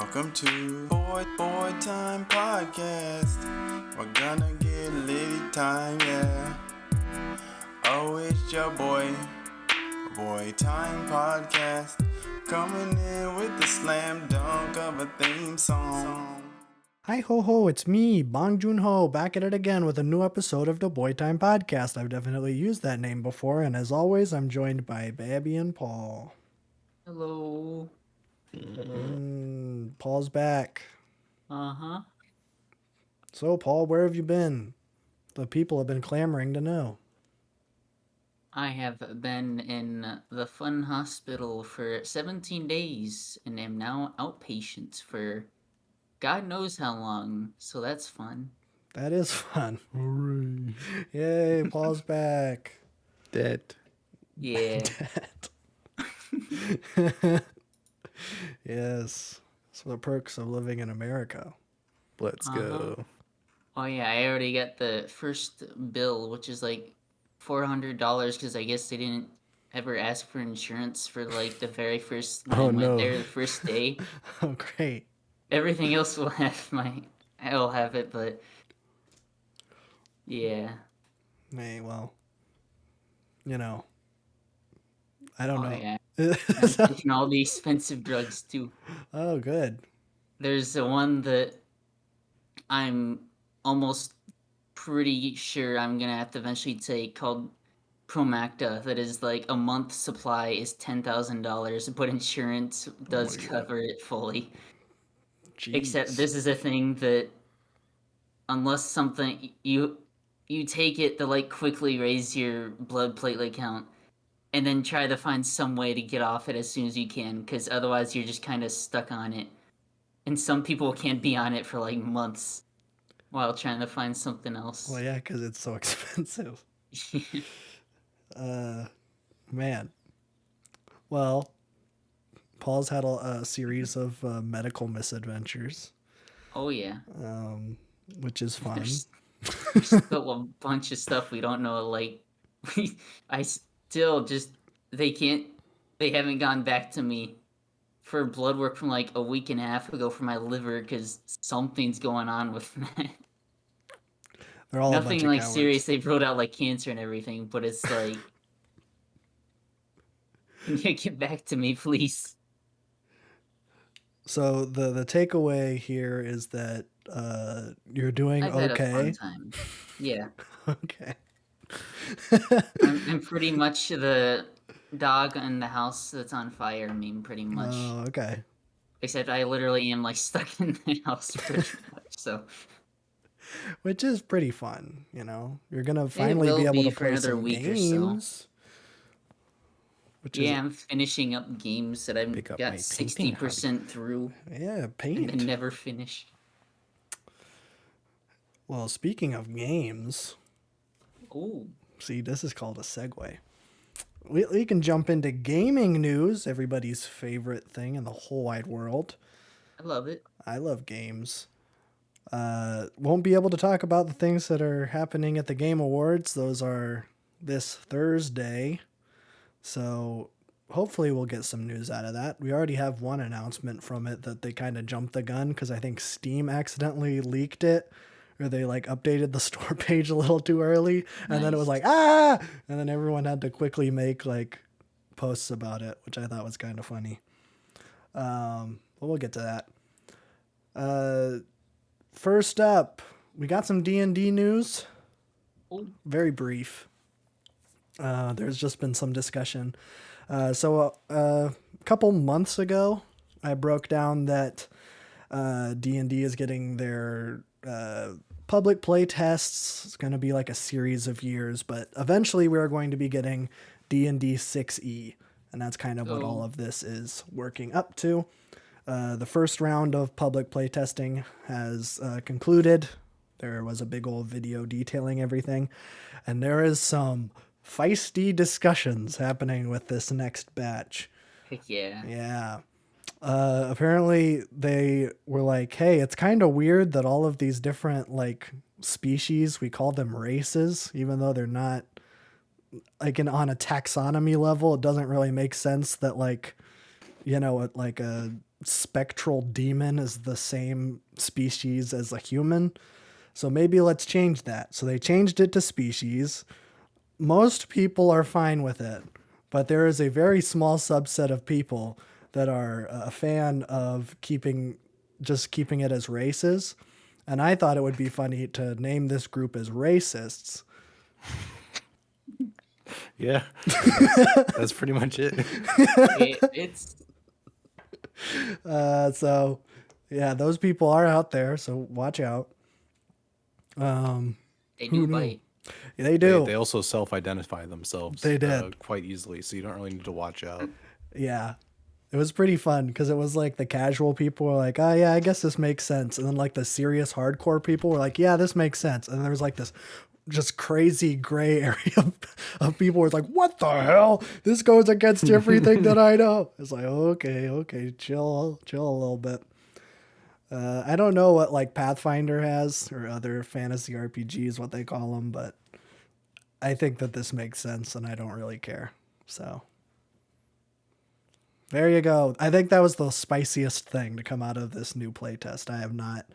Welcome to Boy Time Podcast. We're gonna get litty time, yeah. Oh, it's your Boy Time Podcast. Coming in with the slam dunk of a theme song. Hi ho ho, it's me, Bong Joon-ho, back at it again with a new episode of the Boy Time Podcast. I've definitely used that name before, and as always, I'm joined by Babby and Paul. Hello. Paul's back. Uh-huh. So, Paul, where have you been? The people have been clamoring to know. I have been in the Fun Hospital for 17 days and am now outpatient for God knows how long, so that's fun. That is fun. Hooray. Yay, Paul's back. Dead. Yeah. Yes. So the perks of living in America. Let's go. Oh yeah, I already got the first bill, which is like $400 because I guess they didn't ever ask for insurance for like the very first when I went there the first day. Oh, great. Everything else will have I'll have it, but yeah. Hey, well, you know, I don't know. Yeah. I'm taking all the expensive drugs too. Oh, good. There's the one that I'm almost pretty sure I'm gonna have to eventually take called Promacta. That is like a month's supply is $10,000, but insurance does cover it fully. Jeez. Except this is a thing that unless something you take it to like quickly raise your blood platelet count and then try to find some way to get off it as soon as you can, because otherwise you're just kind of stuck on it. And some people can't be on it for like months while trying to find something else. Well, yeah, because it's so expensive. Man. Well, Paul's had a series of medical misadventures. Oh, yeah. Which is fun. There's still a bunch of stuff we don't know. Like, I still just, they haven't gone back to me for blood work from like a week and a half ago for my liver because something's going on with that. They're all nothing like cowards. serious. They've ruled out like cancer and everything, but it's like, can you get back to me, please? So the takeaway here is that you're doing I've had okay. a fun time. Yeah. Okay. I'm pretty much the dog in the house that's on fire meme, pretty much. Oh, okay. Except I literally am like stuck in the house pretty much, so. Which is pretty fun, you know. You're gonna finally be able to play some games. I'm finishing up games that I've got 60% through. Yeah, paint. And never finish. Well, speaking of games. Oh. See, this is called a segue. We can jump into gaming news, everybody's favorite thing in the whole wide world. I love it. I love games. Won't be able to talk about the things that are happening at the Game Awards. Those are this Thursday. So hopefully we'll get some news out of that. We already have one announcement from it that they kind of jumped the gun because I think Steam accidentally leaked it, or they like updated the store page a little too early. And then it was like, and then everyone had to quickly make like posts about it, which I thought was kind of funny. But we'll get to that. First up, we got some D&D news. Very brief. There's just been some discussion. So a couple months ago, I broke down that D&D is getting their public play tests. It's going to be like a series of years, but eventually we're going to be getting D&D 6e, and that's kind of what all of this is working up to. The first round of public play testing has concluded. There was a big old video detailing everything, and there is some feisty discussions happening with this next batch. Heck yeah. Yeah. Apparently they were like, hey, it's kind of weird that all of these different like species, we call them races, even though they're not like on a taxonomy level. It doesn't really make sense that like, you know, like a spectral demon is the same species as a human. So maybe let's change that. So they changed it to species. Most people are fine with it, but there is a very small subset of people that are a fan of keeping it as races. And I thought it would be funny to name this group as racists. Yeah. That's pretty much it. It's So yeah, those people are out there, so watch out. they do bite. They do. They also self-identify themselves They did. quite easily, so you don't really need to watch out. Yeah. It was pretty fun because it was like the casual people were like, oh, yeah, I guess this makes sense. And then like the serious hardcore people were like, yeah, this makes sense. And there was like this just crazy gray area of people were like, what the hell? This goes against everything that I know. It's like, okay, chill a little bit. I don't know what like Pathfinder has or other fantasy RPGs, what they call them, but I think that this makes sense and I don't really care. So there you go. I think that was the spiciest thing to come out of this new playtest. I have not.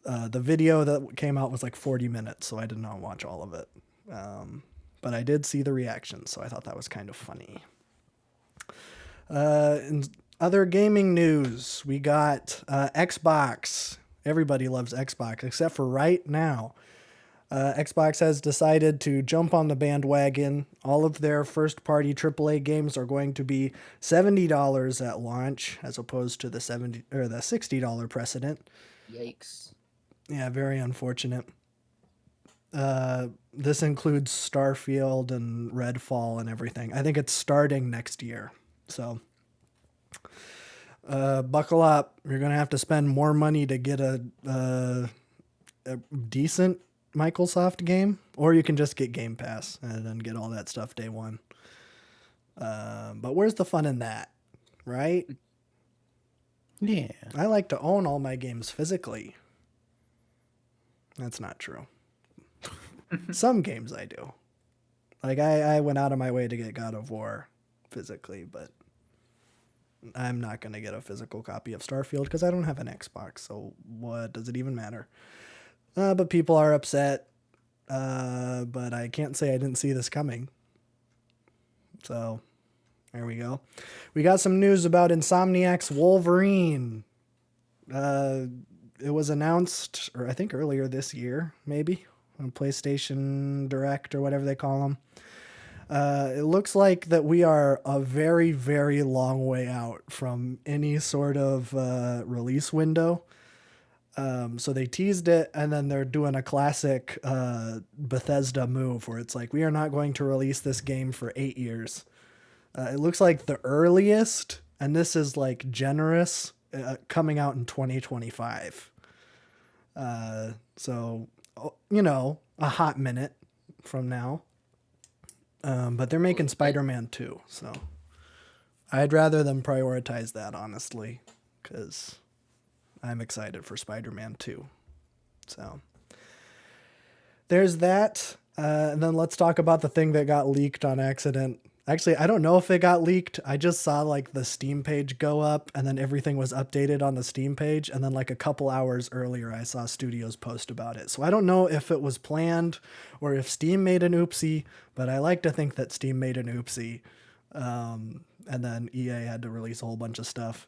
The video that came out was like 40 minutes, so I did not watch all of it. But I did see the reactions, so I thought that was kind of funny. In other gaming news, we got Xbox. Everybody loves Xbox, except for right now. Xbox has decided to jump on the bandwagon. All of their first-party AAA games are going to be $70 at launch, as opposed to the $60 precedent. Yikes. Yeah, very unfortunate. This includes Starfield and Redfall and everything. I think it's starting next year. So buckle up. You're going to have to spend more money to get a decent Microsoft game, or you can just get Game Pass and then get all that stuff day one. But where's the fun in that, right? Yeah. I like to own all my games physically. That's not true. Some games I do. Like I went out of my way to get God of War physically, but I'm not going to get a physical copy of Starfield because I don't have an Xbox. So what does it even matter? But people are upset. But I can't say I didn't see this coming. So there we go. We got some news about Insomniac's Wolverine. It was announced, or I think earlier this year, maybe, on PlayStation Direct or whatever they call them. It looks like that we are a very, very long way out from any sort of release window. So they teased it, and then they're doing a classic Bethesda move where it's like, we are not going to release this game for 8 years. It looks like the earliest, and this is like generous, coming out in 2025. So, a hot minute from now. But they're making Spider-Man 2, so I'd rather them prioritize that, honestly, because I'm excited for Spider-Man 2. So there's that. And then let's talk about the thing that got leaked on accident. Actually, I don't know if it got leaked. I just saw like the Steam page go up and then everything was updated on the Steam page. And then like a couple hours earlier, I saw studios post about it. So I don't know if it was planned or if Steam made an oopsie, but I like to think that Steam made an oopsie. And then EA had to release a whole bunch of stuff.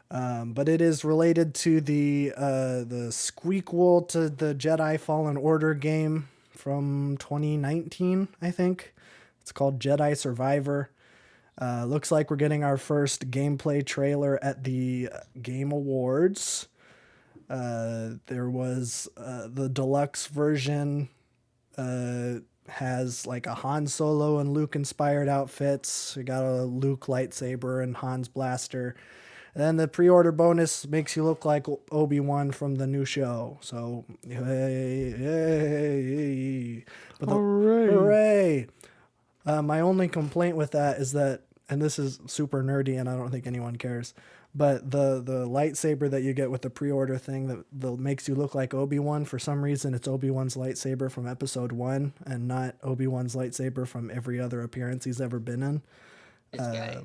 But it is related to the squeakquel to the Jedi Fallen Order game from 2019, I think. It's called Jedi Survivor. Looks like we're getting our first gameplay trailer at the Game Awards. There was the deluxe version has like a Han Solo and Luke inspired outfits. We got a Luke lightsaber and Han's blaster. And then the pre-order bonus makes you look like Obi-Wan from the new show. So, hey. Hooray. My only complaint with that is that, and this is super nerdy and I don't think anyone cares, but the lightsaber that you get with the pre-order thing that makes you look like Obi-Wan, for some reason it's Obi-Wan's lightsaber from episode 1 and not Obi-Wan's lightsaber from every other appearance he's ever been in. This guy.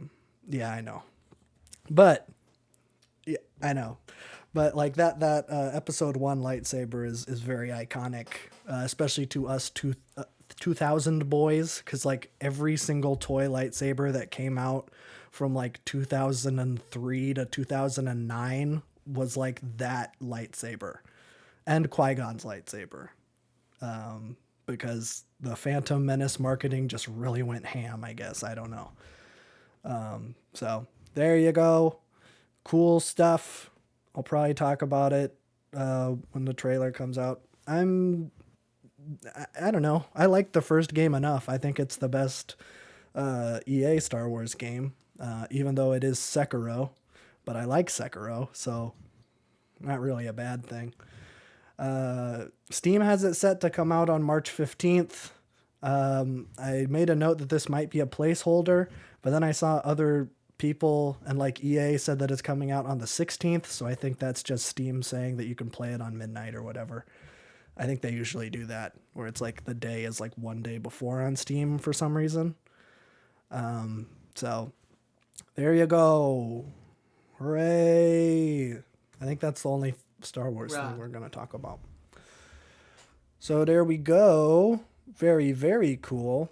Yeah, I know. But Yeah, I know. But like that episode 1 lightsaber is very iconic, especially to us 2000 boys, because like every single toy lightsaber that came out from like 2003 to 2009 was like that lightsaber, and Qui-Gon's lightsaber, because the Phantom Menace marketing just really went ham, I guess. I don't know. So there you go. Cool stuff. I'll probably talk about it when the trailer comes out. I don't know. I like the first game enough. I think it's the best EA Star Wars game, even though it is Sekiro. But I like Sekiro, so not really a bad thing. Steam has it set to come out on March 15th. I made a note that this might be a placeholder, but then I saw other people and like EA said that it's coming out on the 16th, so I think that's just Steam saying that you can play it on midnight or whatever. I think they usually do that, where it's like the day is like one day before on Steam for some reason. So there you go. Hooray! I think that's the only Star Wars thing we're going to talk about. So there we go. Very, very cool.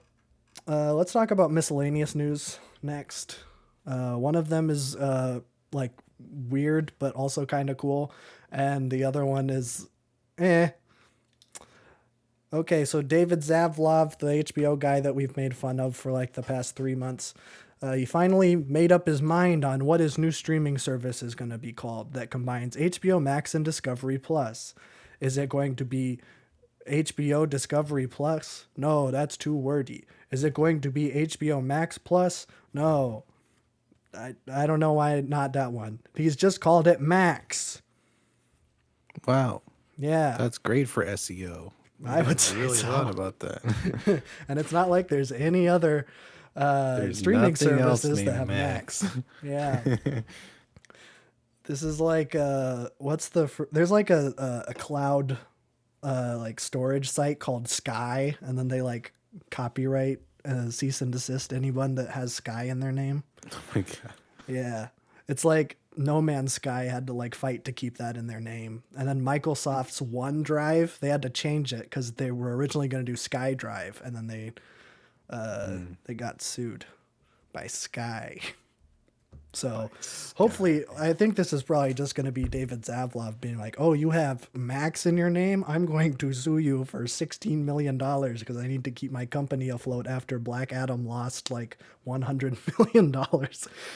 Let's talk about miscellaneous news next. One of them is like weird, but also kind of cool. And the other one is Okay, so David Zaslav, the HBO guy that we've made fun of for like the past 3 months, he finally made up his mind on what his new streaming service is going to be called that combines HBO Max and Discovery Plus. Is it going to be HBO Discovery Plus? No, that's too wordy. Is it going to be HBO Max Plus? No. I don't know why not that one. He's just called it Max. Wow. Yeah. That's great for SEO. I would say really so. thought about that. And it's not like there's any other streaming nothing else services that named have Max. Max. Yeah. This is like there's like a cloud like storage site called Sky, and then they like copyright cease and desist anyone that has Sky in their name. Oh my god. Yeah. It's like No Man's Sky had to like fight to keep that in their name. And then Microsoft's OneDrive, they had to change it because they were originally going to do SkyDrive, and then they got sued by Sky. So hopefully, I think this is probably just going to be David Zaslav being like, oh, you have Max in your name? I'm going to sue you for $16 million because I need to keep my company afloat after Black Adam lost like $100 million.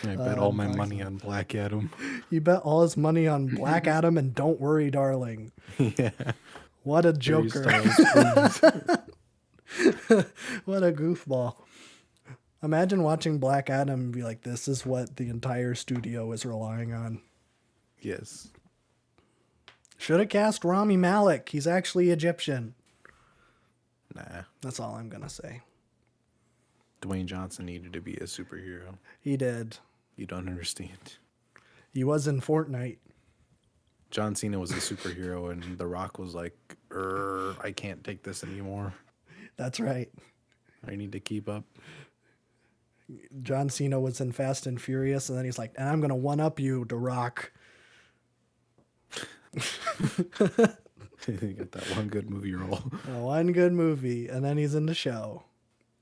I bet all my money on Black Adam. He bet all his money on Black Adam and Don't Worry, Darling. Yeah. What a joker. What a goofball. Imagine watching Black Adam and be like, this is what the entire studio is relying on. Yes. Should have cast Rami Malek. He's actually Egyptian. Nah. That's all I'm going to say. Dwayne Johnson needed to be a superhero. He did. You don't understand. He was in Fortnite. John Cena was a superhero, and The Rock was like, I can't take this anymore. That's right. I need to keep up. John Cena was in Fast and Furious, and then he's like, and I'm going to one-up you, The Rock. You got that one good movie role. One good movie, and then he's in the show.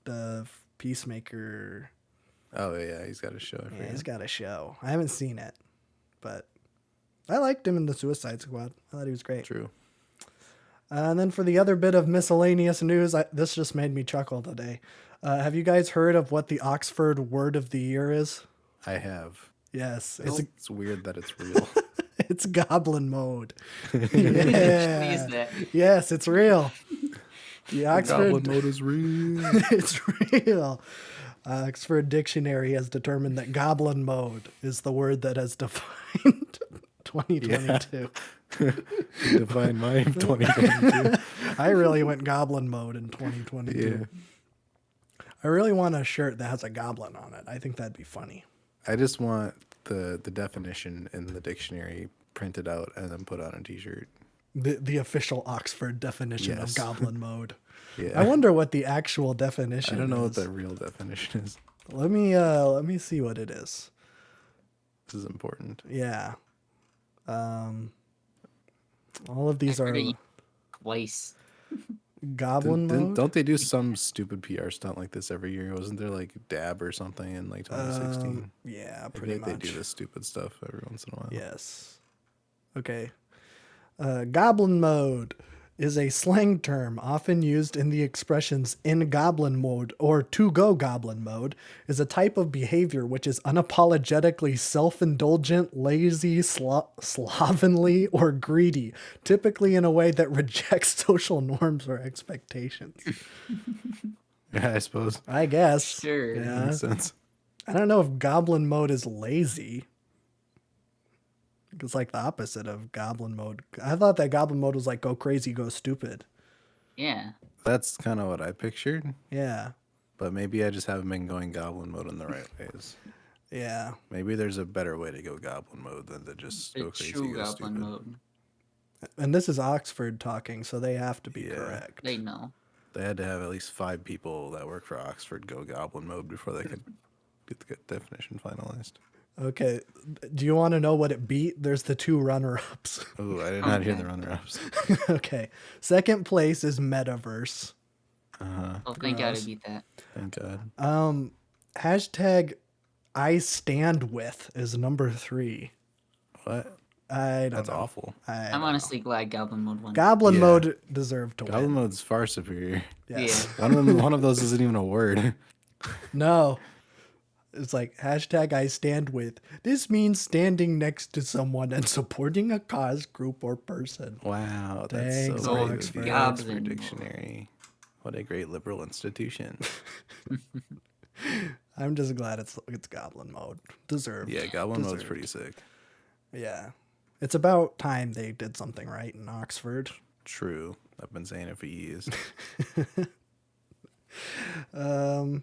The Peacemaker. Oh, yeah, he's got a show. Yeah, he's got a show. I haven't seen it, but I liked him in the Suicide Squad. I thought he was great. True. And then for the other bit of miscellaneous news, this just made me chuckle today. Have you guys heard of what the Oxford Word of the Year is? I have. Yes. It's weird that it's real. It's goblin mode. Is that? Yes, it's real. The Oxford Goblin mode is real. It's real. Oxford Dictionary has determined that goblin mode is the word that has defined 2022. Define my 2022. I really went goblin mode in 2022. Yeah. I really want a shirt that has a goblin on it. I think that'd be funny. I just want the definition in the dictionary printed out and then put on a t-shirt. The official Oxford definition Yes. of goblin mode. Yeah. I wonder what the actual definition I don't know is. what the real definition is. Let me see what it is. This is important. Yeah. All of these I are heard it twice. goblin mode. Don't they do some stupid PR stunt like this every year? Wasn't there like Dab or something in like 2016? Yeah, I pretty feel like much. they do this stupid stuff every once in a while. Yes. Okay. Goblin mode is a slang term often used in the expressions in goblin mode or to go goblin mode, is a type of behavior which is unapologetically self-indulgent, lazy, slovenly, or greedy, typically in a way that rejects social norms or expectations. Yeah, I suppose. I guess. Sure. Yeah. Makes sense. I don't know if goblin mode is lazy. It's like the opposite of goblin mode. I thought that goblin mode was like go crazy, go stupid. Yeah. That's kind of what I pictured, Yeah. but maybe I just haven't been going goblin mode in the right ways. Yeah. Maybe there's a better way to go goblin mode than to just The go crazy, true go goblin stupid. mode. And this is Oxford talking, so they have to be Yeah. correct. They know. They had to have at least 5 people that work for Oxford go goblin mode before they could get the definition finalized. Okay. Do you want to know what it beat? There's the 2 runner-ups. Oh, I did not hear the runner-ups. Okay. Second place is Metaverse. Oh, thank God I Gross. beat that. Thank God. Hashtag I stand with is number 3. What? I don't That's know. awful. I'm honestly glad Goblin Mode won. Goblin Yeah. mode deserved to Goblin win. mode's far superior. Yes. One of those isn't even a word. No. It's like hashtag I stand with. This means standing next to someone and supporting a cause, group, or person. Wow, that's Thanks, so great. Oxford. The Goblin Oxford mode. Dictionary. What a great liberal institution. I'm just glad it's goblin mode. Deserved. Yeah, Goblin mode's Deserved. pretty sick. Yeah. It's about time they did something right in Oxford. True. I've been saying it for years. I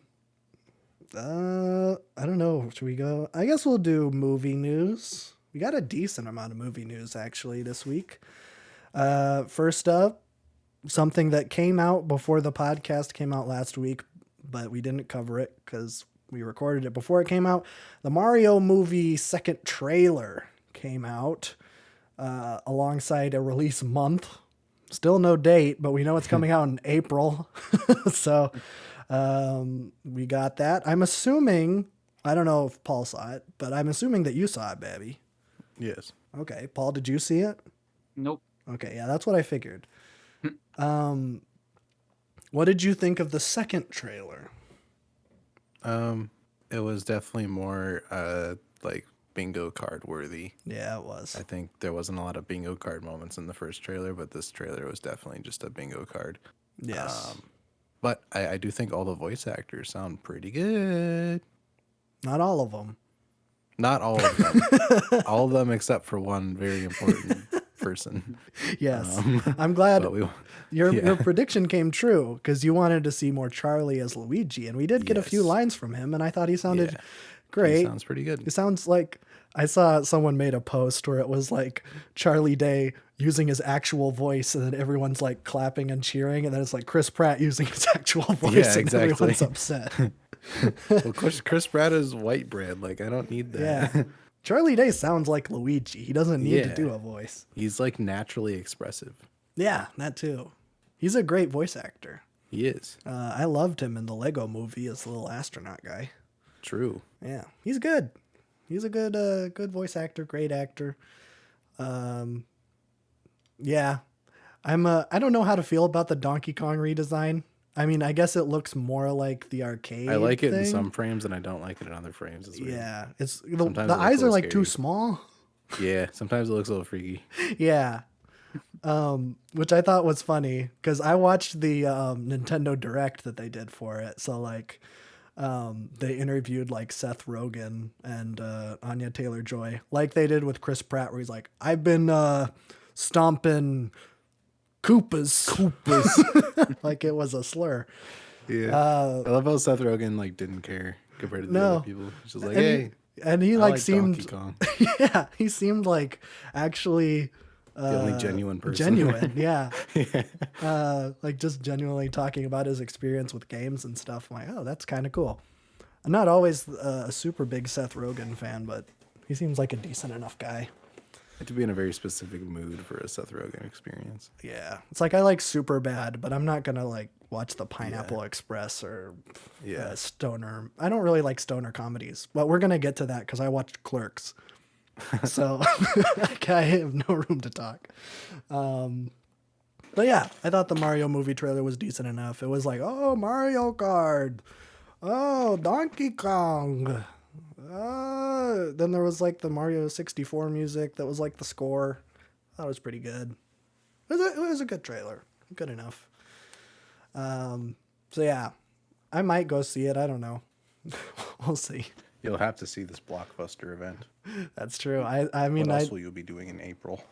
don't know. Should we go? I guess we'll do movie news. We got a decent amount of movie news actually this week. First up, something that came out before the podcast came out last week, but we didn't cover it because we recorded it before it came out. The Mario movie second trailer came out alongside a release month. Still no date, but we know it's coming out in April. So we got that. I'm assuming, I don't know if Paul saw it, but I'm assuming that you saw it, Babby. Yes. Okay. Paul, did you see it? Nope. Okay. Yeah, that's what I figured. What did you think of the second trailer? It was definitely more like bingo card worthy. Yeah, it was. I think there wasn't a lot of bingo card moments in the first trailer, but this trailer was definitely just a bingo card. Yes. But I do think all the voice actors sound pretty good. Not all of them. Not all of them. All of them except for one very important person. Yes. I'm glad But your prediction came true because you wanted to see more Charlie as Luigi, and we did get a few Yes. lines from him, and I thought he sounded Yeah. great. He sounds pretty good. It sounds like I saw someone made a post where it was like Charlie Day using his actual voice, and then everyone's like clapping and cheering, and then it's like Chris Pratt using his actual voice, Yeah, and exactly. everyone's upset. Well, Chris Pratt is white bread. Like, I don't need that. Yeah. Charlie Day sounds like Luigi. He doesn't need to Yeah. do a voice. He's like naturally expressive. Yeah, that too. He's a great voice actor. He is. I loved him in the Lego movie as the little astronaut guy. True. Yeah, he's good. He's a good voice actor, great actor. Yeah, I don't know how to feel about the Donkey Kong redesign. I mean, I guess it looks more like the arcade. I like it in thing. some frames and I don't like it in other frames. It's weird. Yeah, it's Sometimes the it looks eyes a are little like too scary. small. Yeah, sometimes it looks a little freaky. Yeah. Which I thought was funny because I watched the Nintendo Direct that they did for it. So like, they interviewed like Seth Rogen and Anya Taylor-Joy, like they did with Chris Pratt, where he's like, "I've been stomping Koopas," like it was a slur. Yeah. I love how Seth Rogen like didn't care compared to the No. other people. He's just like, And hey, and he I like like seemed, Donkey Kong. yeah, he seemed like actually The only genuine person. genuine, yeah. Like just genuinely talking about his experience with games and stuff. I'm like, oh, that's kind of cool. I'm not always a super big Seth Rogen fan, but he seems like a decent enough guy. have to be in a very specific mood for a Seth Rogen experience. Yeah. It's like I like Superbad, but I'm not going to like watch the Pineapple Express or stoner. I don't really like stoner comedies, but we're going to get to that because I watched Clerks. So I have no room to talk. But yeah, I thought the Mario movie trailer was decent enough. It was like, oh, Mario Kart. Oh, Donkey Kong. Then there was like the Mario 64 music that was like the score. That was pretty good. It was a good trailer. Good enough. So yeah, I might go see it. I don't know. We'll see. You'll have to see this blockbuster event. That's true. I mean, what else will you be doing in April?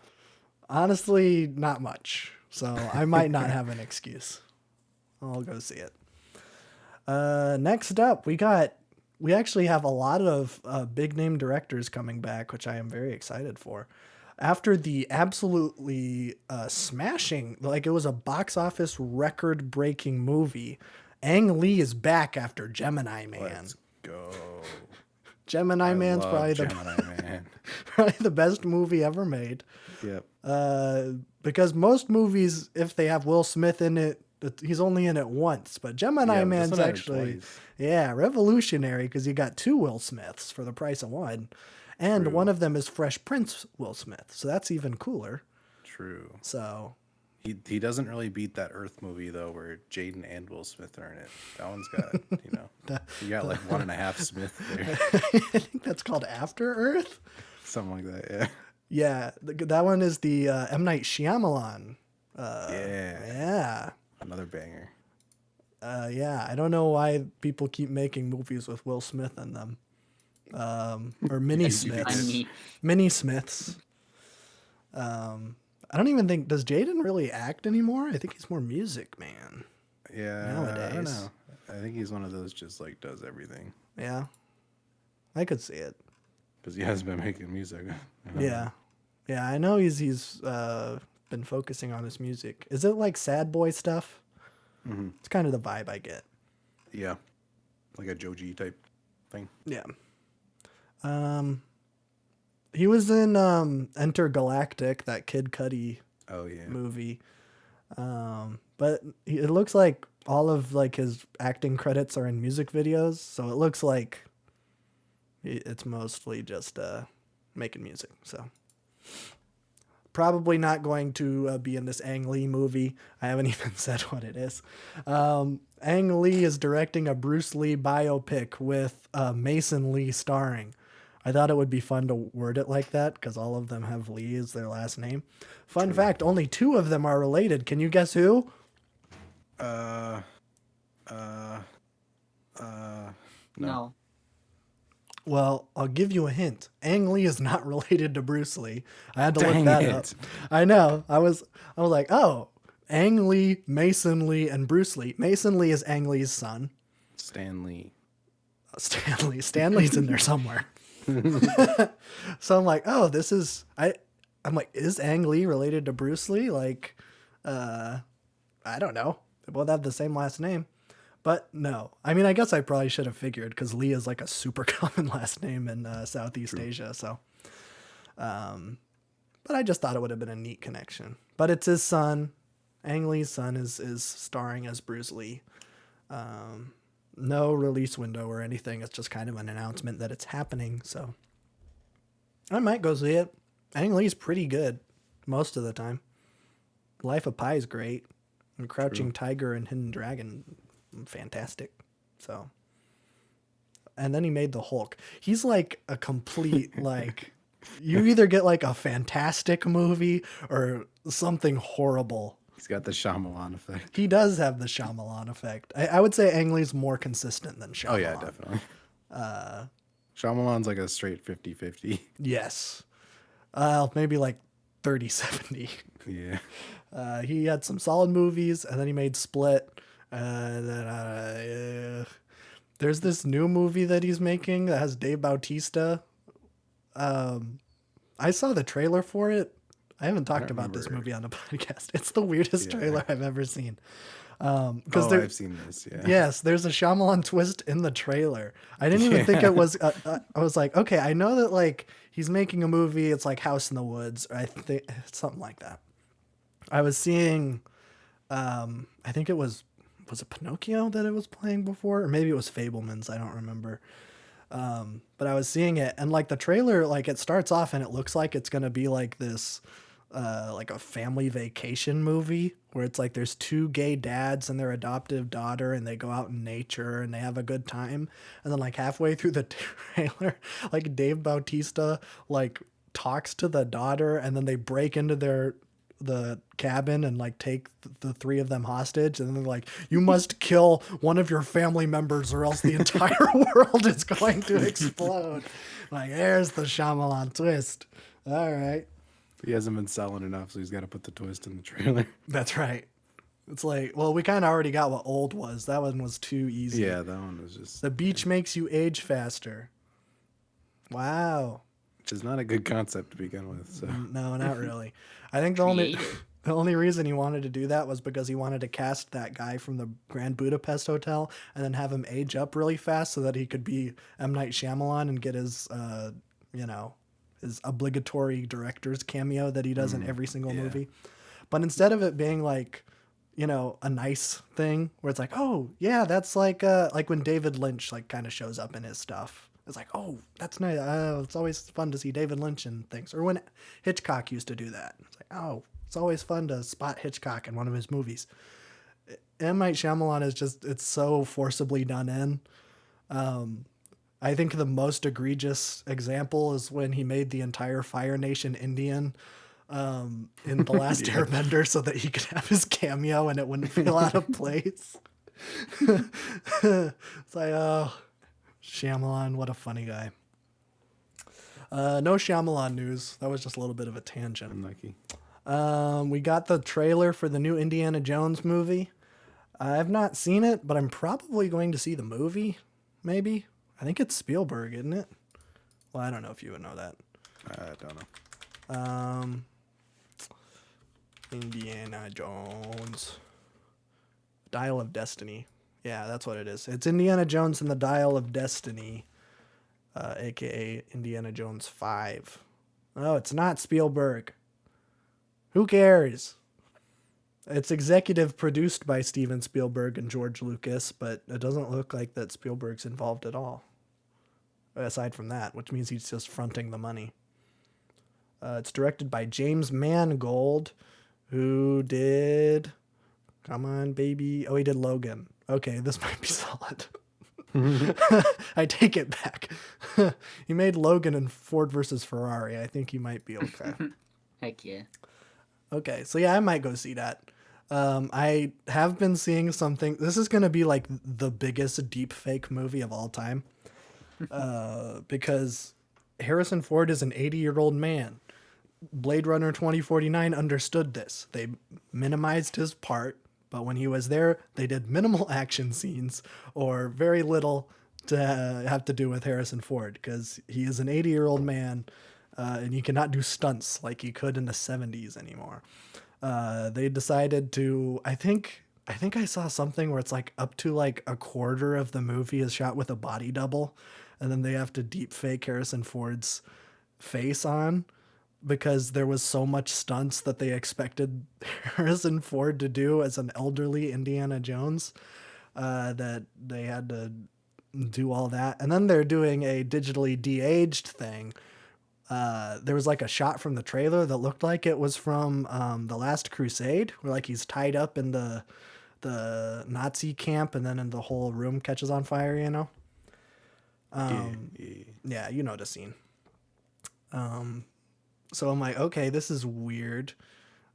Honestly, not much. So I might not have an excuse. I'll go see it. Next up, we actually have a lot of big name directors coming back, which I am very excited for. After the absolutely smashing, like it was a box office record breaking movie, Ang Lee is back after Gemini Man. Let's go. Gemini Man's probably probably the best movie ever made. Yep. Because most movies, if they have Will Smith in it, he's only in it once. But Gemini Man's actually, revolutionary because you got 2 Will Smiths for the price of one. And one of them is Fresh Prince Will Smith. So that's even cooler. True. So he doesn't really beat that Earth movie though, where Jaden and Will Smith are in it. That one's got, you got like 1.5 Smith there. I think that's called After Earth. Something like that, yeah. Yeah, that one is the M. Night Shyamalan. Yeah. Another banger. Yeah, I don't know why people keep making movies with Will Smith in them. Or Mini Smiths. Mini Smiths. I don't even think, does Jaden really act anymore? I think he's more music, man. Yeah, nowadays. I don't know. I think he's one of those just like does everything. Yeah, I could see it. Because he has been making music. Yeah. Yeah, I know he's been focusing on his music. Is it like sad boy stuff? Mm-hmm. It's kind of the vibe I get. Yeah. Like a Joji type thing. Yeah. He was in Intergalactic, that Kid Cudi movie. But it looks like all of like his acting credits are in music videos, so it looks like it's mostly just making music. So probably not going to be in this Ang Lee movie. I haven't even said what it is. Ang Lee is directing a Bruce Lee biopic with Mason Lee starring. I thought it would be fun to word it like that because all of them have Lee as their last name. Fun fact, only 2 of them are related. Can you guess who? No. Well, I'll give you a hint. Ang Lee is not related to Bruce Lee. I had to look that up. I know. I was like, oh, Ang Lee, Mason Lee, and Bruce Lee. Mason Lee is Ang Lee's son. Stan Lee. Stan Lee's in there somewhere. So I'm like, oh, I'm like, is Ang Lee related to Bruce Lee? Like, I don't know. They both have the same last name. But no. I mean, I guess I probably should have figured because Lee is like a super common last name in Southeast Asia. So, but I just thought it would have been a neat connection. But it's his son. Ang Lee's son is starring as Bruce Lee. No release window or anything. It's just kind of an announcement that it's happening. So I might go see it. Ang Lee's pretty good most of the time. Life of Pi is great. And Crouching Tiger and Hidden Dragon, fantastic. So, and then he made the Hulk. He's like a complete like. You either get like a fantastic movie or something horrible. He's got the Shyamalan effect. He does have the Shyamalan effect. I would say Ang Lee's more consistent than Shyamalan. Oh, yeah, definitely. Shyamalan's like a straight 50-50. Yes. Maybe like 30-70. Yeah. He had some solid movies, and then he made Split. Then there's this new movie that he's making that has Dave Bautista. I saw the trailer for it. I haven't talked don't about this remember. movie on the podcast. It's the weirdest Yeah. trailer I've ever seen. Oh, I've seen this. Yeah. Yes, there's a Shyamalan twist in the trailer. I didn't even think it was. I was like, okay, I know that like he's making a movie. It's like House in the Woods, or I think something like that. I was seeing, I think it was it Pinocchio that it was playing before, or maybe it was Fablemans. I don't remember. But I was seeing it, and like the trailer, like it starts off and it looks like it's gonna be like this, like a family vacation movie where it's like there's two gay dads and their adoptive daughter, and they go out in nature and they have a good time. And then like halfway through the trailer, like Dave Bautista like talks to the daughter, and then they break into the cabin and like take the three of them hostage, and then they're like, you must kill one of your family members or else the entire world is going to explode. Like, there's the Shyamalan twist. All right. He hasn't been selling enough, so he's got to put the twist in the trailer. That's right. It's like, well, we kind of already got what Old was. That one was too easy. Yeah, that one was just... The beach makes you age faster. Wow. Which is not a good concept to begin with. So No, not really. I think the only reason he wanted to do that was because he wanted to cast that guy from the Grand Budapest Hotel and then have him age up really fast so that he could be M. Night Shyamalan and get his, his obligatory director's cameo that he does in every single movie. But instead of it being like, a nice thing where it's like, oh yeah, that's like when David Lynch like kind of shows up in his stuff. It's like, oh, that's nice. It's always fun to see David Lynch and things. Or when Hitchcock used to do that. It's like, oh, it's always fun to spot Hitchcock in one of his movies. M. Night Shyamalan is just, it's so forcibly done in. I think the most egregious example is when he made the entire Fire Nation Indian in The Last Airbender so that he could have his cameo and it wouldn't feel out of place. It's like, oh, Shyamalan, what a funny guy. No Shyamalan news. That was just a little bit of a tangent. unlucky. We got the trailer for the new Indiana Jones movie. I've not seen it, but I'm probably going to see the movie, maybe. I think it's Spielberg, isn't it? Well, I don't know if you would know that. I don't know. Indiana Jones. Dial of Destiny. Yeah, that's what it is. It's Indiana Jones and the Dial of Destiny, a.k.a. Indiana Jones 5. Oh, it's not Spielberg. Who cares? It's executive produced by Steven Spielberg and George Lucas, but it doesn't look like that Spielberg's involved at all. Aside from that, which means he's just fronting the money. It's directed by James Mangold, who did... Come on, baby. Oh, he did Logan. Okay, this might be solid. I take it back. He made Logan and Ford versus Ferrari. I think he might be okay. Heck yeah. Okay, so yeah, I might go see that. I have been seeing something. This is going to be like the biggest deep fake movie of all time. Because Harrison Ford is an 80-year-old man. Blade Runner 2049 understood this. They minimized his part, but when he was there, they did minimal action scenes or very little to have to do with Harrison Ford because he is an 80-year-old man and he cannot do stunts like he could in the 70s anymore. They decided to, I think I saw something where it's like up to like a quarter of the movie is shot with a body double, and then they have to deep fake Harrison Ford's face on because there was so much stunts that they expected Harrison Ford to do as an elderly Indiana Jones that they had to do all that. And then they're doing a digitally de-aged thing. There was like a shot from the trailer that looked like it was from The Last Crusade, where like he's tied up in the Nazi camp and then the whole room catches on fire, you know? Yeah, you know the scene. So I'm like, okay, this is weird.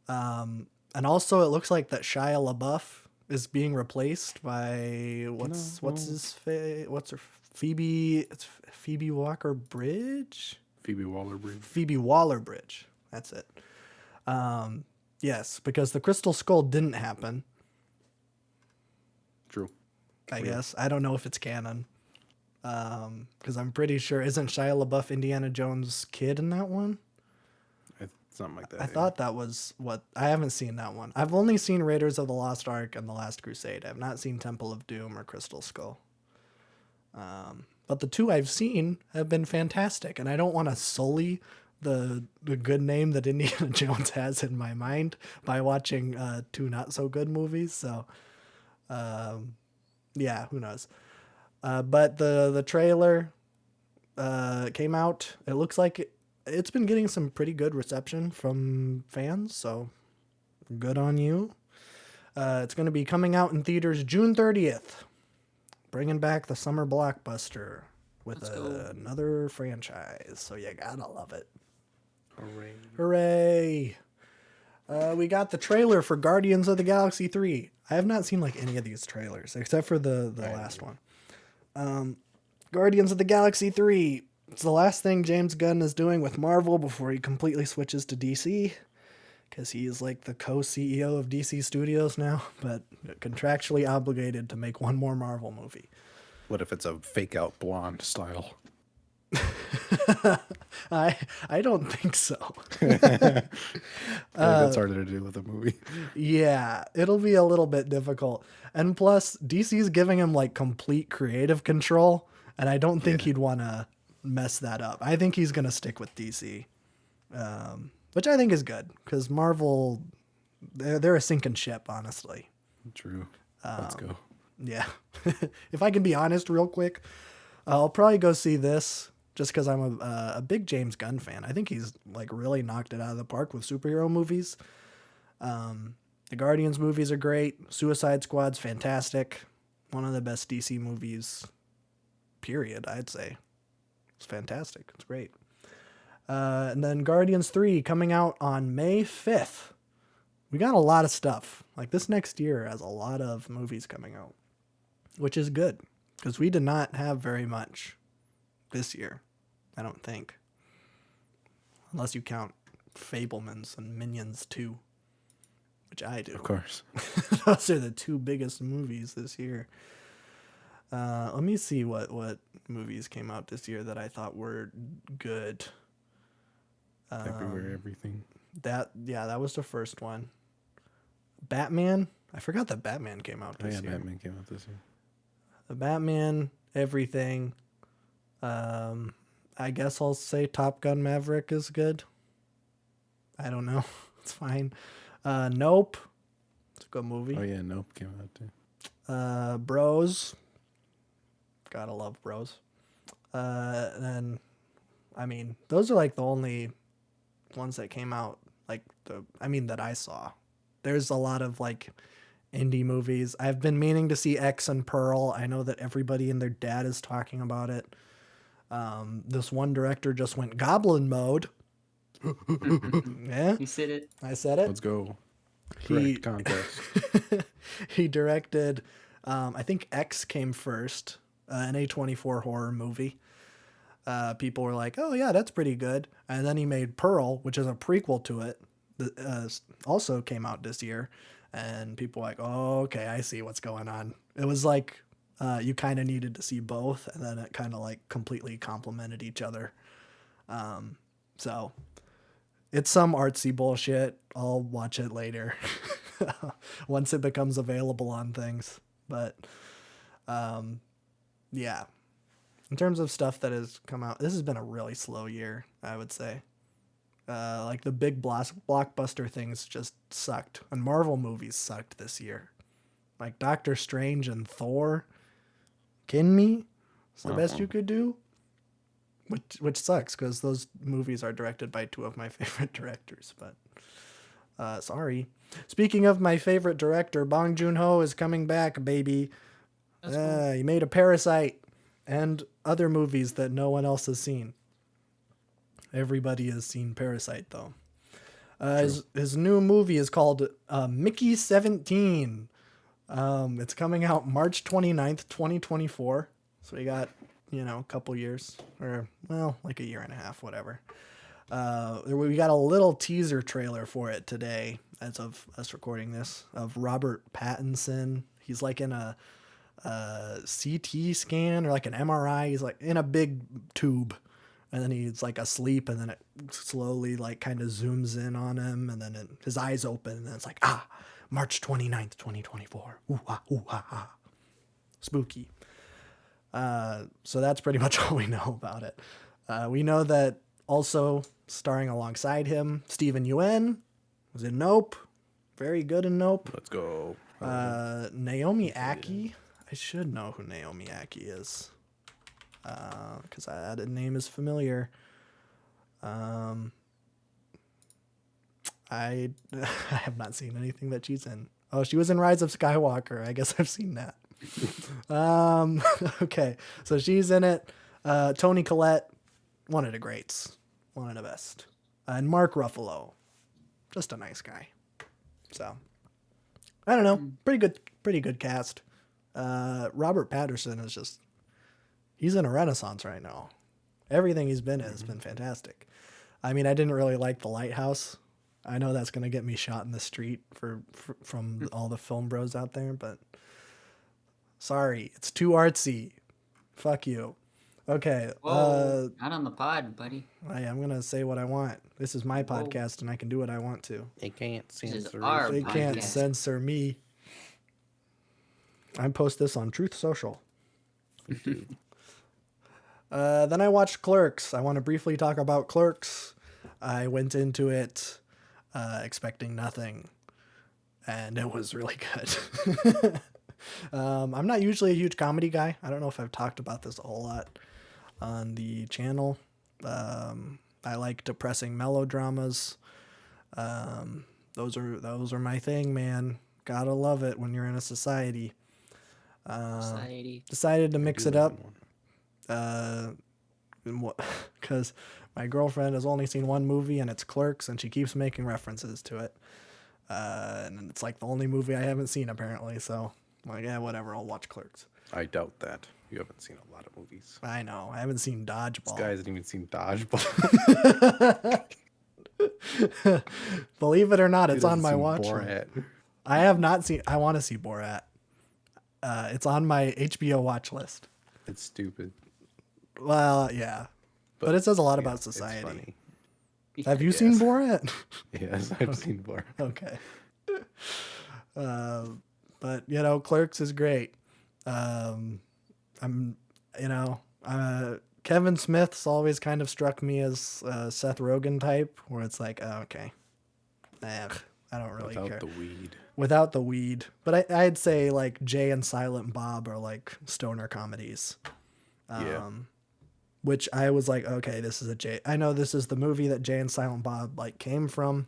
And also it looks like that Shia LaBeouf is being replaced by what's her Phoebe? It's Phoebe Waller-Bridge. Phoebe Waller-Bridge. That's it. Yes, because the Crystal Skull didn't happen. True. I guess I don't know if it's canon. Because I'm pretty sure isn't Shia LaBeouf Indiana Jones' kid in that one? I something like that. I thought that was what I haven't seen that one. I've only seen Raiders of the Lost Ark and The Last Crusade. I've not seen Temple of Doom or Crystal Skull. But the two I've seen have been fantastic, and I don't want to sully the good name that Indiana Jones has in my mind by watching two not so good movies. So, yeah, who knows? But the trailer came out. It looks like it's been getting some pretty good reception from fans, so good on you. It's going to be coming out in theaters June 30th, bringing back the summer blockbuster with another franchise. So you gotta love it. Hooray. Hooray! We got the trailer for Guardians of the Galaxy 3. I have not seen like any of these trailers except for the last one. Guardians of the Galaxy 3. It's the last thing James Gunn is doing with Marvel before he completely switches to DC. Because he is like the co-CEO of DC Studios now, but contractually obligated to make one more Marvel movie. What if it's a fake out blonde style? I don't think so. That's harder to do with a movie. Yeah, it'll be a little bit difficult. And plus, DC's giving him like complete creative control, and I don't think he'd want to mess that up. I think he's going to stick with DC, which I think is good, because Marvel, they're a sinking ship, honestly. True. Let's go. Yeah. If I can be honest real quick, I'll probably go see this just because I'm a big James Gunn fan. I think he's like really knocked it out of the park with superhero movies. The Guardians movies are great. Suicide Squad's fantastic. One of the best DC movies, period, I'd say. It's fantastic. It's great. And then Guardians 3 coming out on May 5th. We got a lot of stuff. Like this next year has a lot of movies coming out, which is good because we did not have very much this year, I don't think. Unless you count Fablemans and Minions 2, which I do. Of course. Those are the two biggest movies this year. Let me see what movies came out this year that I thought were good. Everywhere, everything. That was the first one. Batman. I forgot that Batman came out this year. Batman came out this year. The Batman, everything. I guess I'll say Top Gun Maverick is good. I don't know. It's fine. Nope. It's a good movie. Oh yeah, Nope came out too. Bros. Gotta love Bros. And I mean, those are like the only ones that came out that I saw. There's a lot of like indie movies. I've been meaning to see X and Pearl. I know that everybody and their dad is talking about it. This one director just went goblin mode. Yeah. You said it. I said it. Let's go. He Correct contest. he directed I think X came first, an A24 horror movie. People were like, oh yeah, that's pretty good. And then he made Pearl, which is a prequel to it, that also came out this year. And people were like, oh, okay, I see what's going on. It was like you kind of needed to see both, and then it kind of like completely complemented each other. So it's some artsy bullshit. I'll watch it later once it becomes available on things. But yeah. In terms of stuff that has come out, this has been a really slow year, I would say. Like the big blockbuster things just sucked. And Marvel movies sucked this year. Like Doctor Strange and Thor. Kidding me? It's the best you could do? Which sucks, because those movies are directed by two of my favorite directors. But sorry. Speaking of my favorite director, Bong Joon-ho is coming back, baby. Cool. He made a Parasite. And other movies that no one else has seen. Everybody has seen Parasite, though. His new movie is called Mickey 17. It's coming out March 29th, 2024. So we got, a couple years. Or, well, like a year and a half, whatever. We got a little teaser trailer for it today, as of us recording this, of Robert Pattinson. He's like in a CT scan or like an MRI. He's like in a big tube, and then he's like asleep, and then it slowly like kind of zooms in on him, and then his eyes open, and then it's like, March 29th, 2024. Ooh, ooh, spooky. So that's pretty much all we know about it. We know that also starring alongside him, Steven Yeun was in Nope. Very good in Nope. Let's go. Naomi Ackie. I should know who Naomi Ackie is. Because that name is familiar. I have not seen anything that she's in. Oh, she was in Rise of Skywalker. I guess I've seen that. Okay, so she's in it. Toni Collette, one of the greats, one of the best, and Mark Ruffalo, just a nice guy. So I don't know, pretty good cast. Robert Pattinson is just, he's in a renaissance right now. Everything he's been in has been fantastic. I mean, I didn't really like The Lighthouse. I know that's gonna get me shot in the street from all the film bros out there, but sorry, it's too artsy. Fuck you. Okay. Whoa, not on the pod, buddy. I'm gonna say what I want. This is my podcast, and I can do what I want to. They can't This is censor our us. They can't podcast. censor me. I post this on Truth Social. Then I watched Clerks. I want to briefly talk about Clerks. I went into it expecting nothing, and it was really good. I'm not usually a huge comedy guy. I don't know if I've talked about this a whole lot on the channel. I like depressing melodramas. Those are my thing, man. Gotta love it when you're in a society. Society. Decided to mix it up. One. Because my girlfriend has only seen one movie, and it's Clerks, and she keeps making references to it. And it's like the only movie I haven't seen, apparently. So I'm like, yeah, whatever. I'll watch Clerks. I doubt that. You haven't seen a lot of movies. I know. I haven't seen This Dodgeball. guy hasn't even seen Dodgeball. Believe it or not, Dude it's on hasn't my seen watch list. Borat. I have not seen. I want to see Borat. It's on my HBO watch list. It's stupid. Well, yeah, but it says a lot yeah, about it's society. funny. Have you seen Yes. Borat? Yes, I've seen Borat. Okay. But you know, Clerks is great. Kevin Smith's always kind of struck me as Seth Rogen type, where it's like, oh, okay, I don't really care. Without the weed. Without the weed. But I'd say like Jay and Silent Bob are like stoner comedies. Yeah. Which I was like, okay, this is a Jay. I know this is the movie that Jay and Silent Bob like came from.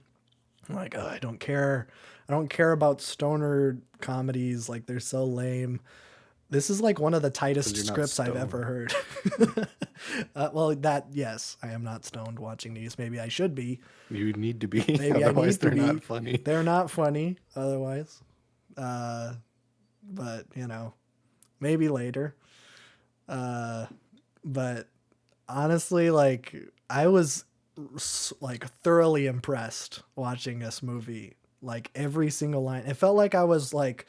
I'm like, oh, I don't care. I don't care about stoner comedies. Like, they're so lame. This is like one of the tightest 'Cause you're not scripts I've ever heard. Yes, I am not stoned watching these. Maybe I should be. You need to be. Maybe I Otherwise, need to they're be. not funny. They're not funny otherwise. But, you know, maybe later. But honestly, like, I was like thoroughly impressed watching this movie. Like, every single line. It felt like I was like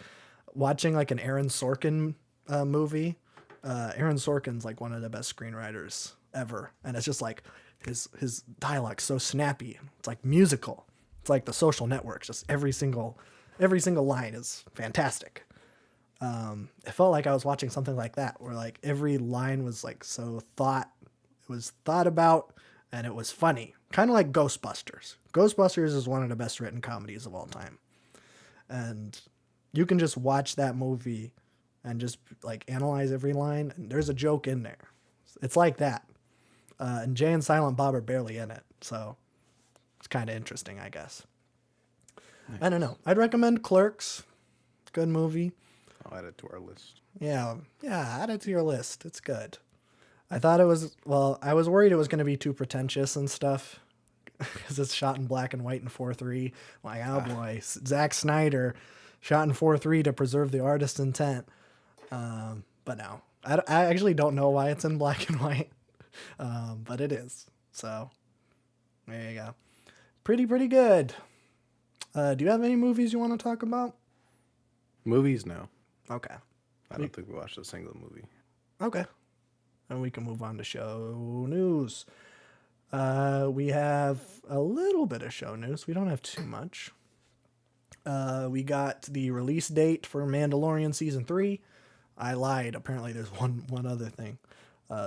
watching like an Aaron Sorkin movie. Aaron Sorkin's like one of the best screenwriters ever, and it's just like his dialogue's so snappy. It's like musical. It's like The Social Network. Just every single line is fantastic. It felt like I was watching something like that, where like every line was like it was thought about, and it was funny. Kind of like Ghostbusters. Ghostbusters is one of the best written comedies of all time. And you can just watch that movie and just like analyze every line, and there's a joke in there. It's like that. And Jay and Silent Bob are barely in it, so it's kind of interesting, I guess. Nice. I don't know. I'd recommend Clerks. Good movie. I'll add it to our list. Yeah, add it to your list. It's good. I thought it was, I was worried it was going to be too pretentious and stuff, because it's shot in black and white in 4:3. Like, oh boy, Zack Snyder shot in 4:3 to preserve the artist's intent. But no, I actually don't know why it's in black and white, but it is. So there you go. Pretty good. Do you have any movies you want to talk about? Movies, no. Okay. I don't think we watched a single movie. Okay. and we can move on to show news. We have a little bit of show news. We don't have too much. We got the release date for Mandalorian Season 3. I lied. Apparently there's one other thing.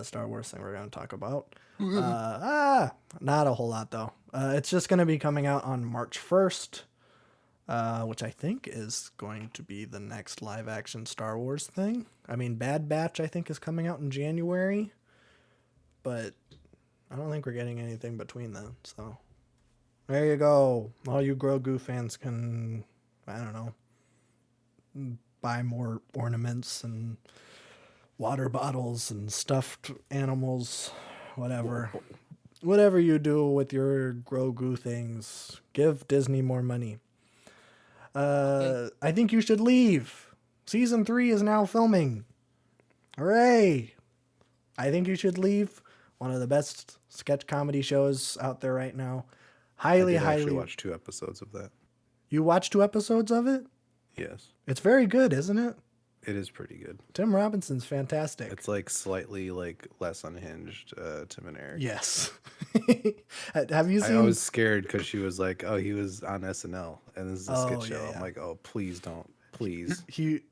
Star Wars thing we're going to talk about. Not a whole lot, though. It's just going to be coming out on March 1st, which I think is going to be the next live-action Star Wars thing. I mean, Bad Batch, I think, is coming out in January, but I don't think we're getting anything between then, so there you go. All you Grogu fans can, I don't know, buy more ornaments and water bottles and stuffed animals, whatever. Whatever you do with your Grogu things, give Disney more money. I think you should leave. Season 3 is now filming. Hooray! I think you should leave. One of the best sketch comedy shows out there right now. Highly. actually watched 2 episodes of that. You watched 2 episodes of it? Yes. It's very good, isn't it? It is pretty good. Tim Robinson's fantastic. It's like slightly like less unhinged, Tim and Eric. Yes. Have you seen? I was scared because she was like, "Oh, he was on SNL, and this is a sketch show." yeah. I'm like, "Oh, please don't, please." He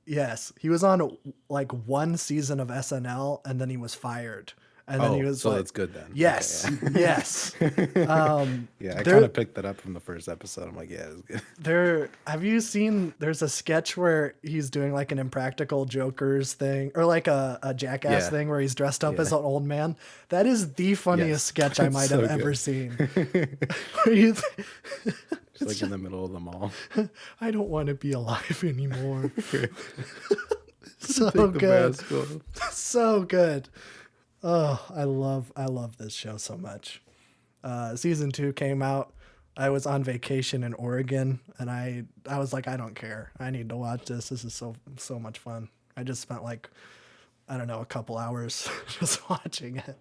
was on like 1 season of SNL, and then he was fired. And then he was so like, that's good then. Yes, Okay, yes. yeah, I kind of picked that up from the first episode. I'm like, yeah, it's good. Have you seen? There's a sketch where he's doing like an Impractical Jokers thing, or like a Jackass thing, where he's dressed up as an old man. That is the funniest sketch I might have ever seen. It's like in the middle of the mall. I don't want to be alive anymore. So Take the good, mask off. so good. Oh, I love this show so much. Season 2 came out. I was on vacation in Oregon, and I was like, I don't care. I need to watch this. This is so much fun. I just spent like, I don't know, a couple hours just watching it.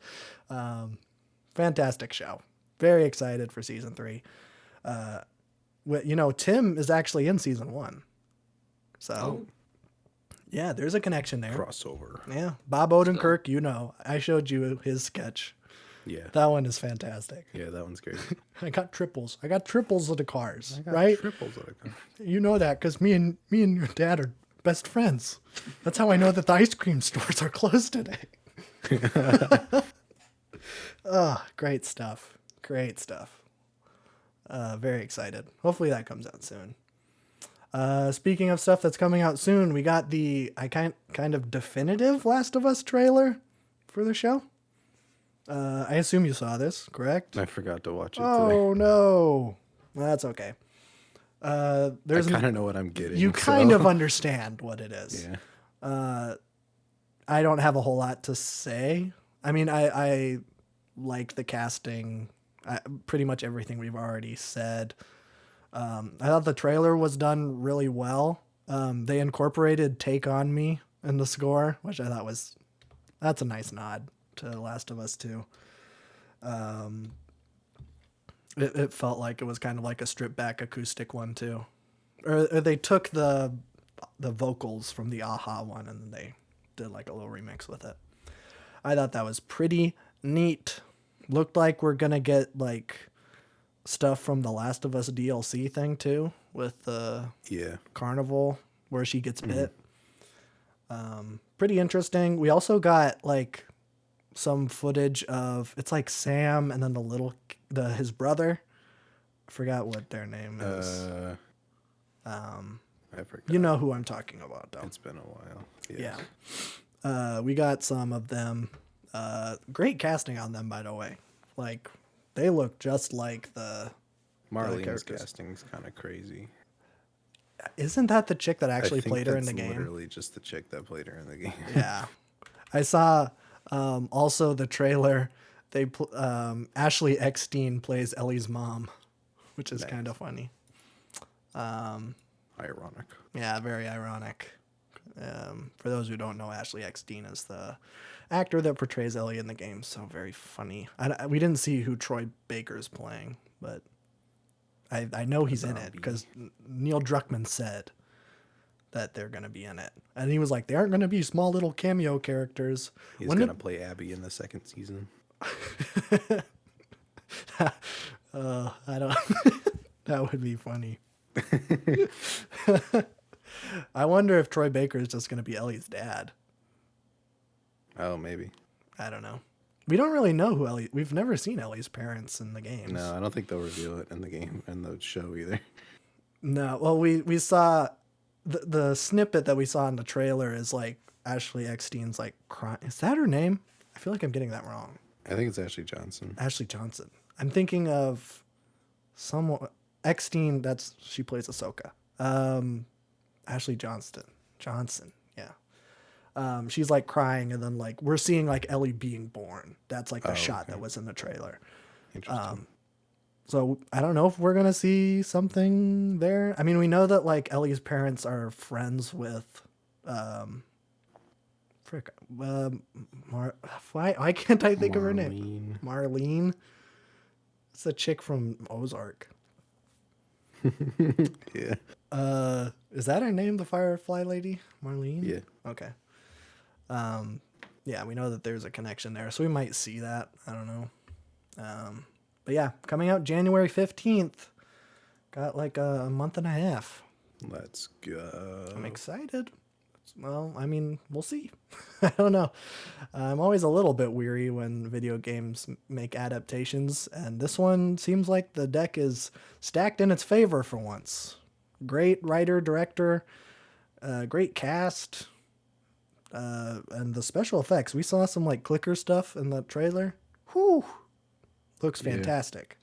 Fantastic show. Very excited for season 3. Tim is actually in season 1. So, yeah, there's a connection there. Crossover. Yeah. Bob Odenkirk, I showed you his sketch. Yeah. That one is fantastic. Yeah, that one's great. I got triples of the cars, right? Triples of the car. You know that because me and your dad are best friends. That's how I know that the ice cream stores are closed today. Oh, great stuff. Great stuff. Very excited. Hopefully that comes out soon. Speaking of stuff that's coming out soon, we got the kind of definitive Last of Us trailer for the show. I assume you saw this, correct? I forgot to watch it Oh no, that's okay. I kind of know what I'm getting. You kind of understand what it is. Yeah. I don't have a whole lot to say. I mean, I like the casting. Pretty much everything we've already said. I thought the trailer was done really well. They incorporated "Take on Me" in the score, which I thought that's a nice nod to Last of Us 2. It felt like it was kind of like a stripped back acoustic one too, or they took the vocals from the Aha one and then they did like a little remix with it. I thought that was pretty neat. Looked like we're gonna get like stuff from the Last of Us DLC thing too, with the carnival where she gets bit. Pretty interesting. We also got like some footage of, it's like Sam and then his brother. I forgot what their name is. I forgot. You know who I'm talking about though. It's been a while. Yes. Yeah. We got some of them. Great casting on them, by the way. Like, they look just like the Marlene's characters. casting's kind of crazy. Isn't that the chick that actually I think played her in the that's game? Literally just the chick that played her in the game. Yeah. I saw also the trailer. Ashley Eckstein plays Ellie's mom, which is kind of funny. Ironic. Yeah, very ironic. For those who don't know, Ashley Eckstein is the actor that portrays Ellie in the game. So very funny. We didn't see who Troy Baker's playing, but I know he's in it because Neil Druckmann said. that they're going to be in it. And he was like, they aren't going to be small little cameo characters. He's going to play Abby in the second season. I don't. That would be funny. I wonder if Troy Baker is just going to be Ellie's dad. Oh, maybe. I don't know. We don't really know who Ellie. We've never seen Ellie's parents in the games. No, I don't think they'll reveal it in the game in the show either. No. Well, we saw the snippet that we saw in the trailer is like Ashley Eckstein's like crying. Is that her name? I feel like I'm getting that wrong. I think it's Ashley Johnson. Ashley Johnson. I'm thinking of someone Eckstein. She plays Ahsoka. Ashley Johnson. Yeah. She's like crying, and then like we're seeing like Ellie being born. That's like the shot that was in the trailer. Interesting. So I don't know if we're gonna see something there. I mean, we know that like Ellie's parents are friends with, why can't I think of her name? Marlene. It's a chick from Ozark. Yeah. Is that her name, the Firefly lady? Marlene? Yeah. Okay. Yeah, we know that there's a connection there, so we might see that. I don't know. But yeah, coming out January 15th. Got like a month and a half. Let's go. I'm excited. Well, I mean, we'll see. I don't know. I'm always a little bit weary when video games make adaptations, and this one seems like the deck is stacked in its favor for once. Great writer, director, great cast, and the special effects. We saw some like clicker stuff in the trailer. Whew! Looks fantastic.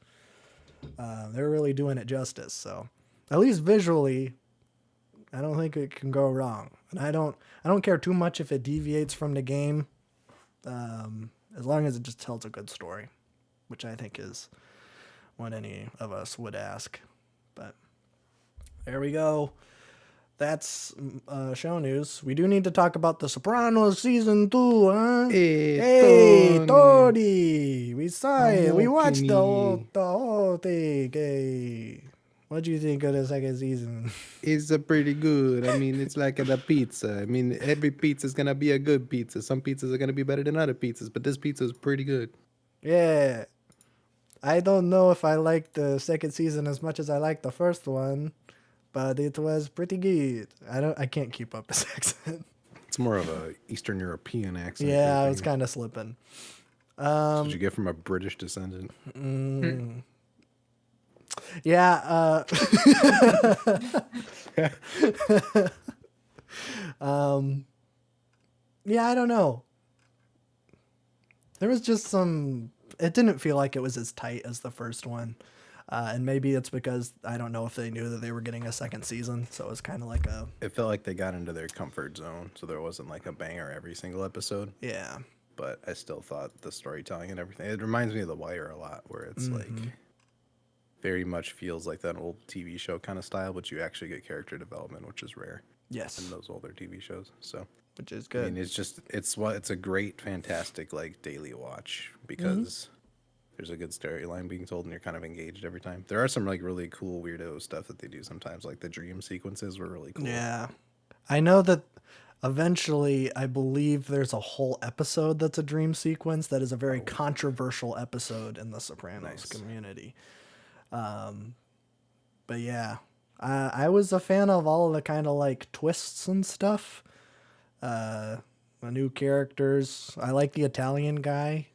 They're really doing it justice. So, at least visually, I don't think it can go wrong. And I don't care too much if it deviates from the game, as long as it just tells a good story, which I think is what any of us would ask. But there we go. That's show news. We do need to talk about The Sopranos season 2, huh? Hey, Tony. We saw it. We watched the whole thing. Hey. What do you think of the second season? It's pretty good. I mean, it's like a pizza. I mean, every pizza is going to be a good pizza. Some pizzas are going to be better than other pizzas, but this pizza is pretty good. Yeah. I don't know if I liked the second season as much as I liked the first one, but it was pretty good. I can't keep up his accent. It's more of a Eastern European accent. Yeah, I was kind of slipping. Did you get from a British descendant? Yeah. Yeah, I don't know. There was just it didn't feel like it was as tight as the first one. And maybe it's because I don't know if they knew that they were getting a second season. So it was kind of like It felt like they got into their comfort zone. So there wasn't like a banger every single episode. yeah. But I still thought the storytelling and everything. It reminds me of The Wire a lot, where it's like very much feels like that old TV show kind of style, but you actually get character development, which is rare Yes. in those older TV shows. So, Which is I good. mean, it's a great, fantastic like daily watch because there's a good storyline being told and you're kind of engaged every time. There are some like really cool weirdo stuff that they do sometimes, like the dream sequences were really cool. Yeah. I know that eventually, I believe there's a whole episode that's a dream sequence that is a very controversial episode in the Sopranos community. But yeah, I was a fan of all of the kind of like twists and stuff. The new characters. I like the Italian guy.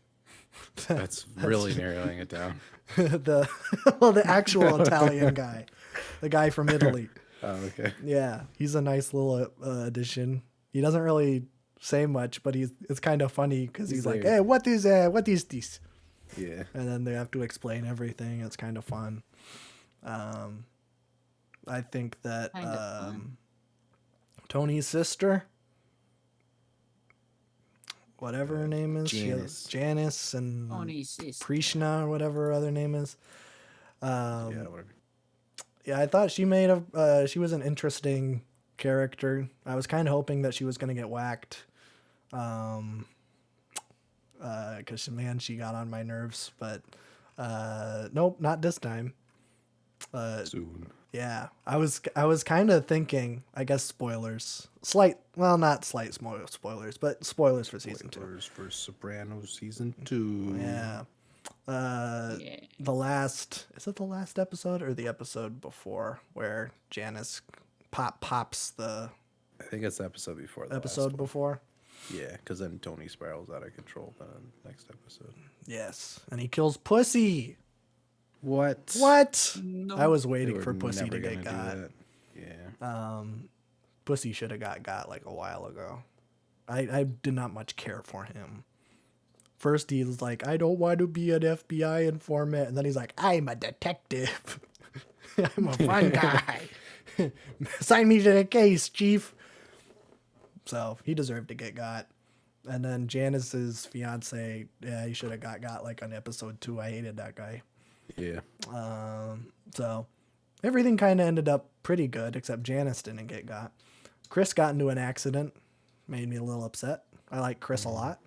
That's really narrowing it down. the actual Italian guy, the guy from Italy. Oh, okay. Yeah, he's a nice little addition. He doesn't really say much, but it's kind of funny because he's like, there. "Hey, what is this?" Yeah. And then they have to explain everything. It's kind of fun. I think that Kind of fun. Tony's sister, whatever her name is, Janice and Tony's sister. Prishna or whatever her other name is. Yeah, whatever. Yeah, I thought she she was an interesting character. I was kind of hoping that she was going to get whacked. Because, man, she got on my nerves. But, nope, not this time. Soon. Yeah, I was kind of thinking, I guess spoilers, not slight spoilers, but spoilers for season 2. Spoilers for Sopranos season 2. Yeah. Yeah. Is it the last episode or the episode before where Janice pops the I think it's the episode before the episode last one. before? Yeah, because then Tony spirals out of control in the next episode. Yes, and he kills Pussy. What? What? No. I was They waiting were for Pussy never to gonna get do got. that. Yeah. Pussy should have got like a while ago. I did not much care for him. First he was like, I don't want to be an FBI informant, and then he's like, I'm a detective. I'm a fun guy. Sign me to the case, chief. So he deserved to get got. And then Janice's fiance, yeah, he should have got like on episode 2. I hated that guy. Yeah. So everything kind of ended up pretty good, except Janice didn't get got. Chris got into an accident, made me a little upset. I like Chris a lot.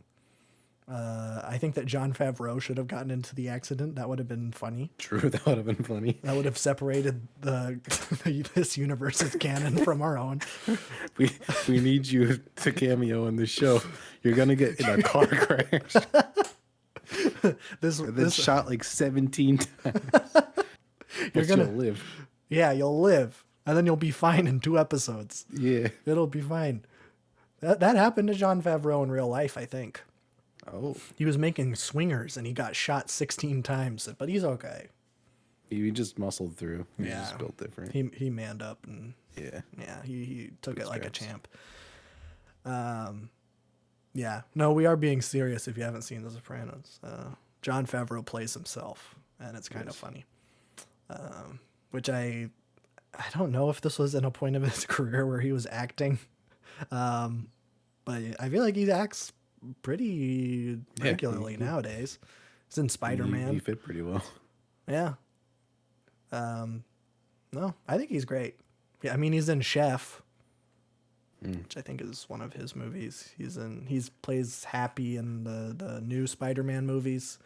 I think that Jon Favreau should have gotten into the accident. That would have been funny. True, that would have been funny. That would have separated this universe's canon from our own. We need you to cameo in the show. You're gonna get in a car crash. And then shot like 17 times. But gonna- you'll live. Yeah, you'll live, and then you'll be fine in 2 episodes. Yeah. It'll be fine. That happened to Jon Favreau in real life, I think. Oh. He was making Swingers, and he got shot 16 times, but he's okay. He just muscled through. He Yeah. just built different. He manned up, and Yeah. yeah, he took it like a Bootstraps. champ. Yeah. No, we are being serious if you haven't seen The Sopranos. Jon Favreau plays himself, and it's kind of funny. Which I don't know if this was in a point of his career where he was acting. But I feel like he acts pretty Yeah, regularly nowadays. He's in He Spider-Man. fit pretty well. Yeah. No, I think he's great. Yeah, I mean, he's in Chef, which I think is one of his movies. He plays Happy in the new Spider-Man movies.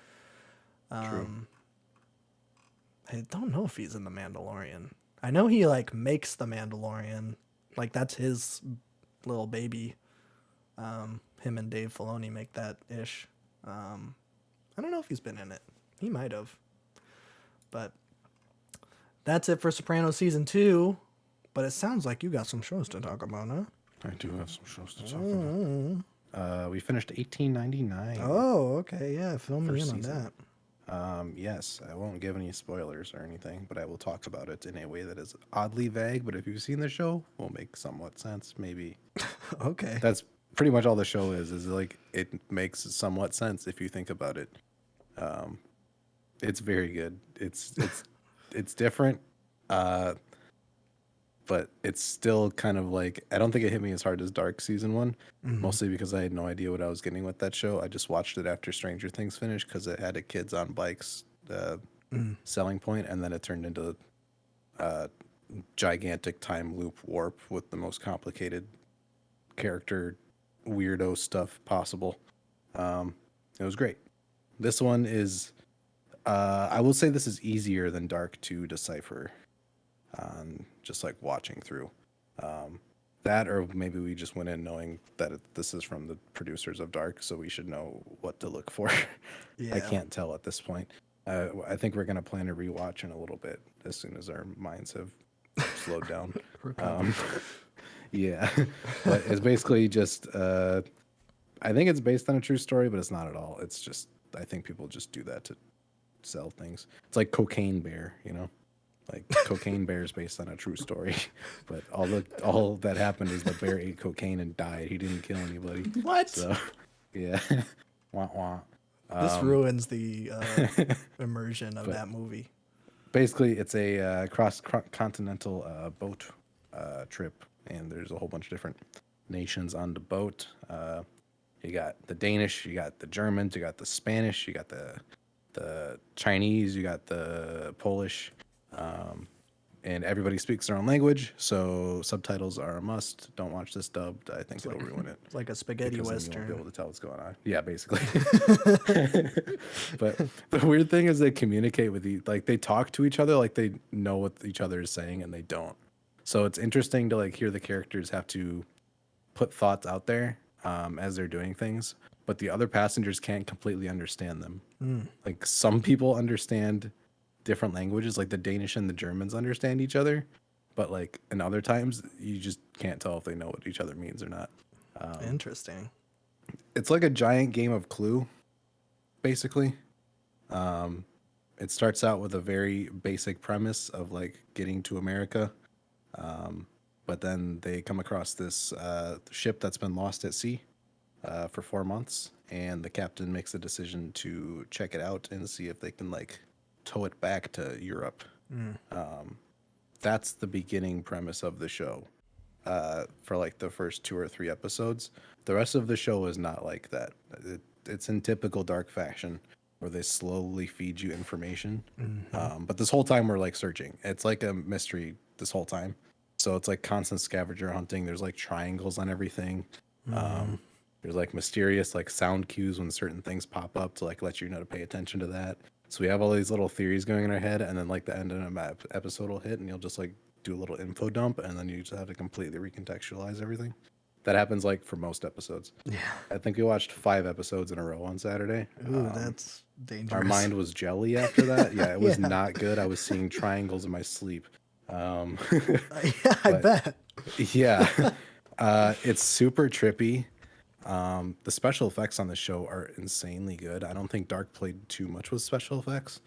True. I don't know if he's in The Mandalorian. I know he like makes The Mandalorian. Like that's his little baby. Him and Dave Filoni make that ish. I don't know if he's been in it. He might have. But that's it for Sopranos season 2. But it sounds like you got some shows to talk about, huh? I do have some shows to talk about. We finished 1899. Oh, okay, yeah. Fill me First in on season. that. Yes, I won't give any spoilers or anything, but I will talk about it in a way that is oddly vague. But if you've seen the show, will make somewhat sense. Maybe Okay. that's pretty much all the show is. Is like it makes somewhat sense if you think about it. It's very good. It's different, but it's still kind of like I don't think it hit me as hard as Dark season 1, mostly because I had no idea what I was getting with that show. I just watched it after Stranger Things finished because it had a kids on bikes selling point, and then it turned into gigantic time loop warp with the most complicated character weirdo stuff possible. It was great. This one is I will say this is easier than Dark to decipher just like watching through that, or maybe we just went in knowing that this is from the producers of Dark, so we should know what to look for. I Yeah. can't tell at this point. I think we're going to plan a rewatch in a little bit as soon as our minds have slowed down. Yeah, but it's basically just I think it's based on a true story, but it's not at all. It's just I think people just do that to sell things. It's like Cocaine Bear, you know, like Cocaine Bear is based on a true story, but all that happened is the bear ate cocaine and died. He didn't kill anybody. What? So, yeah, wah wah. This ruins the immersion of that movie. Basically, it's a cross-continental boat trip, and there's a whole bunch of different nations on the boat. You got the Danish, you got the Germans, you got the Spanish, you got the Chinese, you got the Polish, and everybody speaks their own language, so subtitles are a must. Don't watch this dubbed. I think it'll ruin it. It's like a spaghetti Because then you won't be western. able to tell what's going on. Yeah, basically. But the weird thing is they communicate with like they talk to each other like they know what each other is saying, and they don't. So it's interesting to like hear the characters have to put thoughts out there as they're doing things, but the other passengers can't completely understand them. Like some people understand different languages, like the Danish and the Germans understand each other, but like in other times you just can't tell if they know what each other means or not. Interesting. It's like a giant game of Clue, basically. It starts out with a very basic premise of like getting to America, but then they come across this ship that's been lost at sea for 4 months, and the captain makes a decision to check it out and see if they can like tow it back to Europe. That's the beginning premise of the show for like the first 2 or 3 episodes. The rest of the show is not like that. It's in typical Dark fashion where they slowly feed you information. But this whole time we're like searching. It's like a mystery this whole time. So it's like constant scavenger hunting. There's like triangles on everything. There's like mysterious like sound cues when certain things pop up to like let you know to pay attention to that. So we have all these little theories going in our head, and then like the end of an episode will hit, and you'll just like do a little info dump, and then you just have to completely recontextualize everything. That happens like for most episodes. Yeah. I think we watched 5 episodes in a row on Saturday. Ooh, that's dangerous. Our mind was jelly after that. Yeah, it was Yeah. not good. I was seeing triangles in my sleep. Yeah, I but- bet. Yeah. It's super trippy. The special effects on the show are insanely good. I don't think Dark played too much with special effects.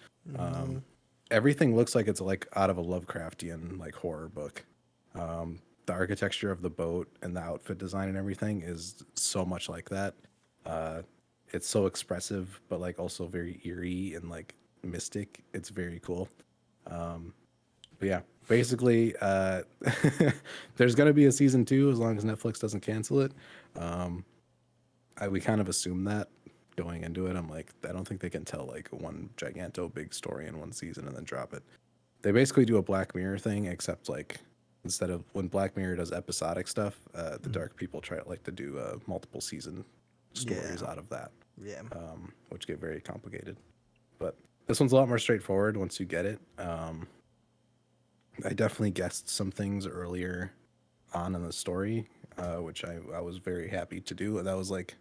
Everything looks like it's like out of a Lovecraftian like horror book. The architecture of the boat and the outfit design and everything is so much like that. It's so expressive, but like also very eerie and like mystic. It's very cool. But yeah, basically, there's gonna be a season 2 as long as Netflix doesn't cancel it. We kind of assume that going into it. I'm like, I don't think they can tell like one giganto big story in one season and then drop it. They basically do a Black Mirror thing, except like instead of when Black Mirror does episodic stuff, the Dark people try like to do multiple season stories out of that, Yeah. which get very complicated. But this one's a lot more straightforward once you get it. I definitely guessed some things earlier on in the story, which I was very happy to do. That was like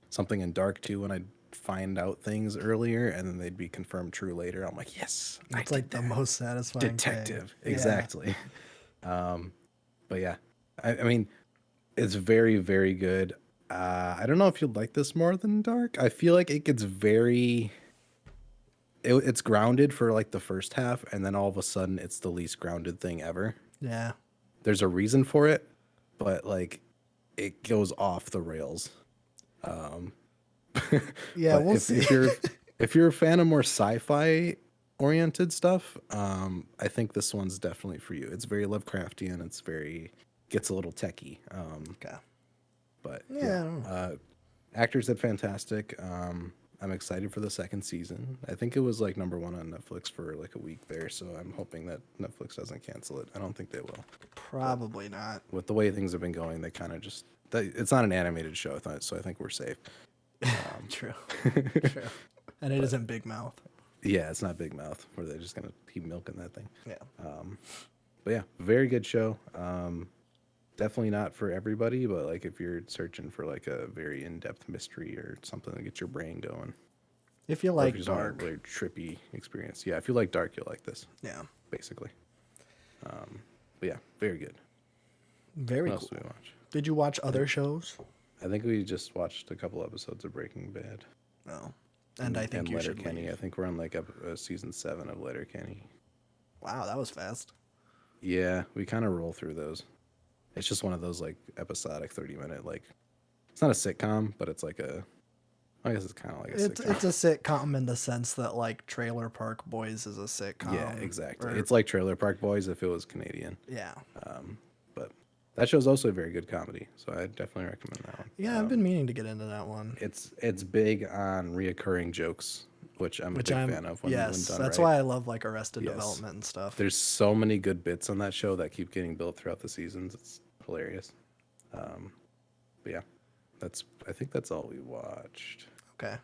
something in Dark too, when I'd find out things earlier and then they'd be confirmed true later. I'm like, yes, It's like the most satisfying detective. thing. Exactly. But yeah, I mean, it's very, very good. I don't know if you'd like this more than Dark. I feel like it gets very... It's grounded for like the first half, and then all of a sudden it's the least grounded thing ever. Yeah. There's a reason for it, but like it goes off the rails. Yeah, But we'll if, see. if you're a fan of more sci-fi oriented stuff, I think this one's definitely for you. It's very Lovecraftian. It's very gets a little techie. Okay. But Yeah. actors did fantastic. I'm excited for the second season. I think it was like number 1 on Netflix for like a week there, so I'm hoping that Netflix doesn't cancel it. I don't think they will. Probably not. With the way things have been going, they kind of just it's not an animated show, so I think we're safe. True. True. And it isn't Big Mouth. Yeah, it's not Big Mouth where they're just gonna keep milking that thing. Yeah. But yeah, very good show. Definitely not for everybody, but like if you're searching for like a very in-depth mystery or something to get your brain going, If you or if like you just want Dark. a really trippy experience. Yeah, if you like Dark, you'll like this. Yeah. Basically. But yeah, very good. Very What else cool. did we watch? Did you watch other shows? I think we just watched a couple episodes of Breaking Bad. No. And I think you should Letterkenny. leave. I think we're on like season 7 of Letterkenny. Wow, that was fast. Yeah, we kind of roll through those. It's just one of those like episodic 30-minute like. It's not a sitcom, but it's like a. I guess it's kind of like a sitcom. It's a sitcom in the sense that like Trailer Park Boys is a sitcom. Yeah, exactly. or- It's like Trailer Park Boys if it was Canadian. yeah. But that show's also a very good comedy, so I definitely recommend that one. Yeah, I've been meaning to get into that one. It's big on reoccurring jokes which I'm a Which big I'm fan of when yes, done that's right. why I love like Arrested Yes. Development and stuff. There's so many good bits on that show that keep getting built throughout the seasons. It's hilarious. But yeah, I think that's all we watched. Okay.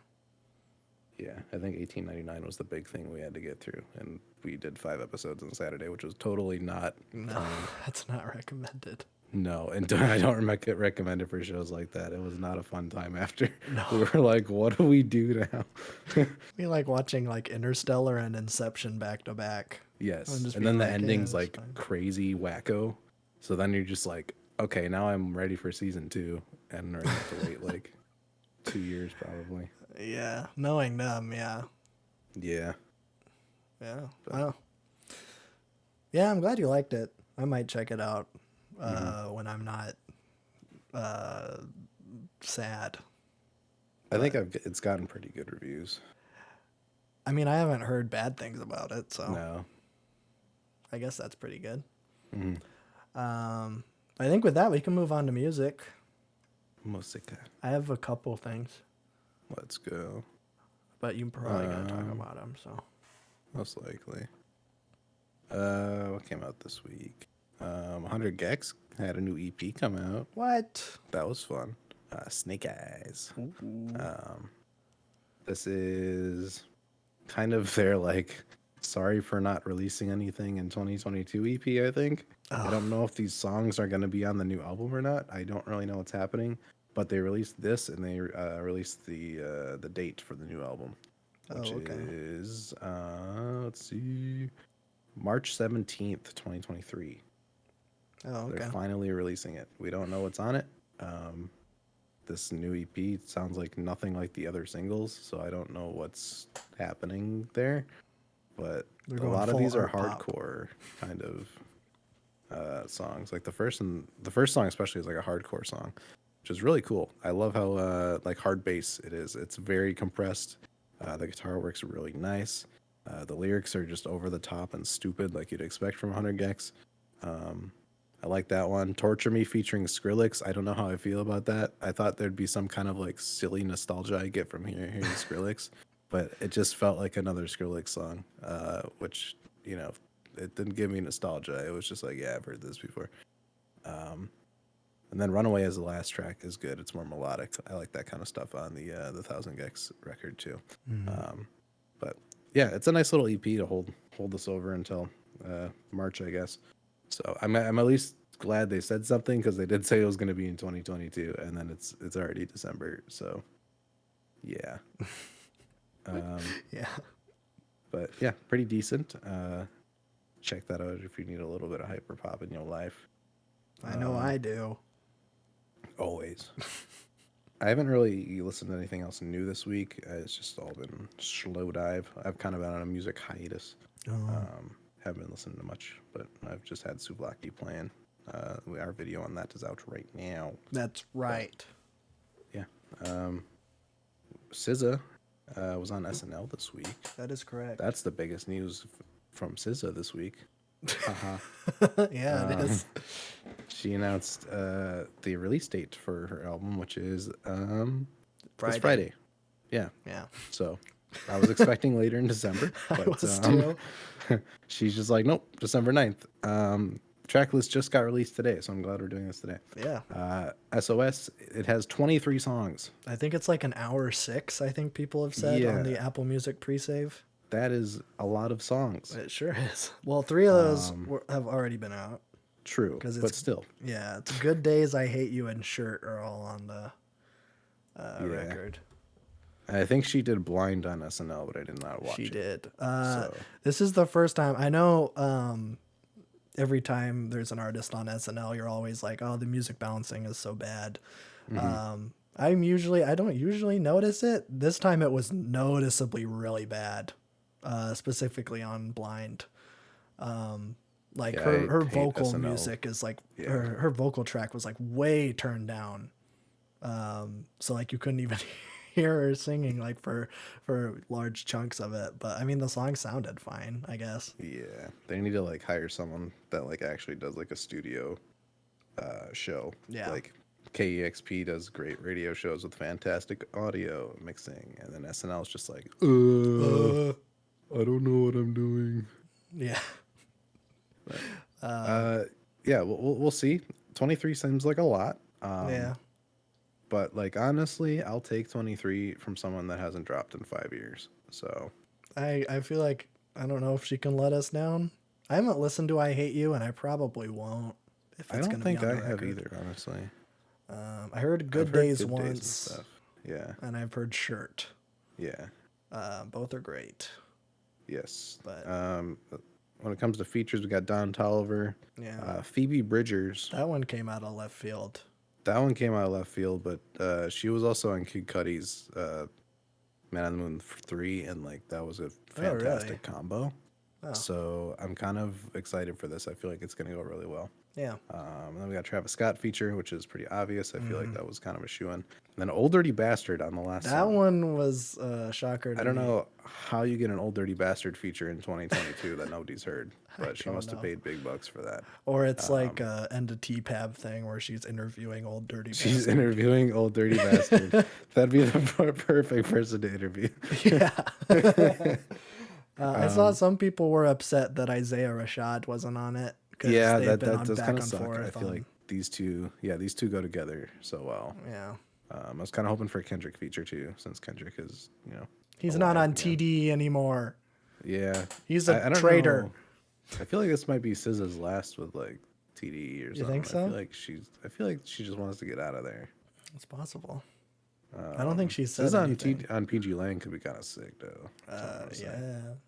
Yeah, I think 1899 was the big thing we had to get through, and we did 5 episodes on Saturday, which was totally not. No, that's not recommended. No, and I don't recommend it for shows like that. It was not a fun time after. No. We were like, what do we do now? We like watching like Interstellar and Inception back to back. Yes, And just and being then the like, yeah, ending's it's like fine. crazy wacko. So then you're just like, okay, now I'm ready for season 2, and we're gonna have to wait like 2 years probably. Yeah, knowing them, yeah. Yeah. Well, yeah, I'm glad you liked it. I might check it out when I'm not sad. I think it's gotten pretty good reviews. I mean, I haven't heard bad things about it, so No. I guess that's pretty good. Mhm. I think with that we can move on to music. Musica. I have a couple things, Let's go. but you probably gotta talk about them. So Most likely. What came out this week? 100 Gex had a new EP come out. what? That was fun. Snake Eyes. This is kind of their like sorry for not releasing anything in 2022 EP, I think. I don't know if these songs are going to be on the new album or not. I don't really know what's happening, but they released this and they released the date for the new album, which is let's see, March 17th, 2023. Oh, okay. They're finally releasing it. We don't know what's on it. This new EP sounds like nothing like the other singles, so I don't know what's happening there. But They're a going lot of full these are art pop. hardcore kind of songs. Like the first song especially is like a hardcore song, which is really cool. I love how like hard bass it is. It's very compressed. The guitar works really nice. The lyrics are just over the top and stupid, like you'd expect from 100 Gex. I like that one. Torture Me featuring Skrillex. I don't know how I feel about that. I thought there'd be some kind of like silly nostalgia I get from hearing Skrillex, but it just felt like another Skrillex song, which, you know, it didn't give me nostalgia. It was just like, yeah, I've heard this before. And then Runaway as the last track is good. It's more melodic. I like that kind of stuff on the 1000 Gex record too. But yeah, it's a nice little EP to hold this over until March, I guess. So I'm at least glad they said something, because they did say it was going to be in 2022, and then it's already December. So yeah, Yeah. but yeah, pretty decent. Check that out if you need a little bit of hyper pop in your life. I know I do. Always. I haven't really listened to anything else new this week. It's just all been slow dive. I've kind of been on a music hiatus. Haven't been listening to much, but I've just had Souvlaki playing. Our video on that is out right now. That's right. Yeah. SZA was on SNL this week. That is correct. That's the biggest news from SZA this week. Yeah, it is. She announced the release date for her album, which is Friday. this Friday. Yeah. Yeah. So I was expecting later in December, but I was too. she's just like, nope, December 9th. Track list just got released today, so I'm glad we're doing this today. Yeah. SOS, it has 23 songs. I think it's like an hour 6, I think people have said on the Yeah. Apple Music pre-save. That is a lot of songs. It sure is. Well, 3 of those have already been out. True, 'Cause but it's- still. Yeah, it's Good Days, I Hate You, and Shirt are all on the record. I think she did Blind on SNL, but I did not watch She it. did. So- This is the first time. I know every time there's an artist on SNL, you're always like, oh, the music balancing is so bad. I don't usually notice it. This time it was noticeably really bad, specifically on Blind. Like Yeah, her I hate vocal SNL. music is like Yeah. her vocal track was like way turned down. So like you couldn't even hear her singing like for large chunks of it. But I mean the song sounded fine, I guess. Yeah, they need to like hire someone that like actually does like a studio show. Yeah. Like KEXP does great radio shows with fantastic audio mixing, and then SNL is just like, I don't know what I'm doing. Yeah. Yeah, we'll see. 23 seems like a lot. Yeah. But like honestly, I'll take 23 from someone that hasn't dropped in 5 years. So I feel like I don't know if she can let us down. I haven't listened to I Hate You, and I probably won't. If I it's don't gonna be think on I the have record. either, honestly. I heard Good I've heard Days Good and once, stuff. Yeah, and I've heard Shirt. yeah, Both are great. yes. But- When it comes to features, we got Don Tolliver, Yeah. Phoebe Bridgers. That one came out of left field. That one came out of left field, but she was also on Kid Cudi's Man on the Moon 3, and like that was a fantastic combo. Oh. So I'm kind of excited for this. I feel like it's going to go really well. Yeah. And then we got Travis Scott feature, which is pretty obvious. I feel like that was kind of a shoe-in. And then Old Dirty Bastard on the last That song. one was a shocker to I don't me. know how you get an Old Dirty Bastard feature in 2022 that nobody's heard, but she don't must have know. paid big bucks for that. Or it's like a end of T-Pab thing where she's interviewing Old Dirty She's Bastard. interviewing Old Dirty Bastard. That'd be the perfect person to interview. Yeah. I saw some people were upset that Isaiah Rashad wasn't on it. 'Cause Yeah, they've that been on does back kind of and suck. I forth feel on- like these two go together so well. Yeah. I was kind of hoping for a Kendrick feature too, since Kendrick is, He's alive not on again. TD anymore. Yeah, He's a I don't traitor. know. I feel like this might be SZA's last with like TDE or something. You think so? I feel like she just wants to get out of there. It's possible. I don't think she said SZA anything. on PG Lang could be kind of sick though.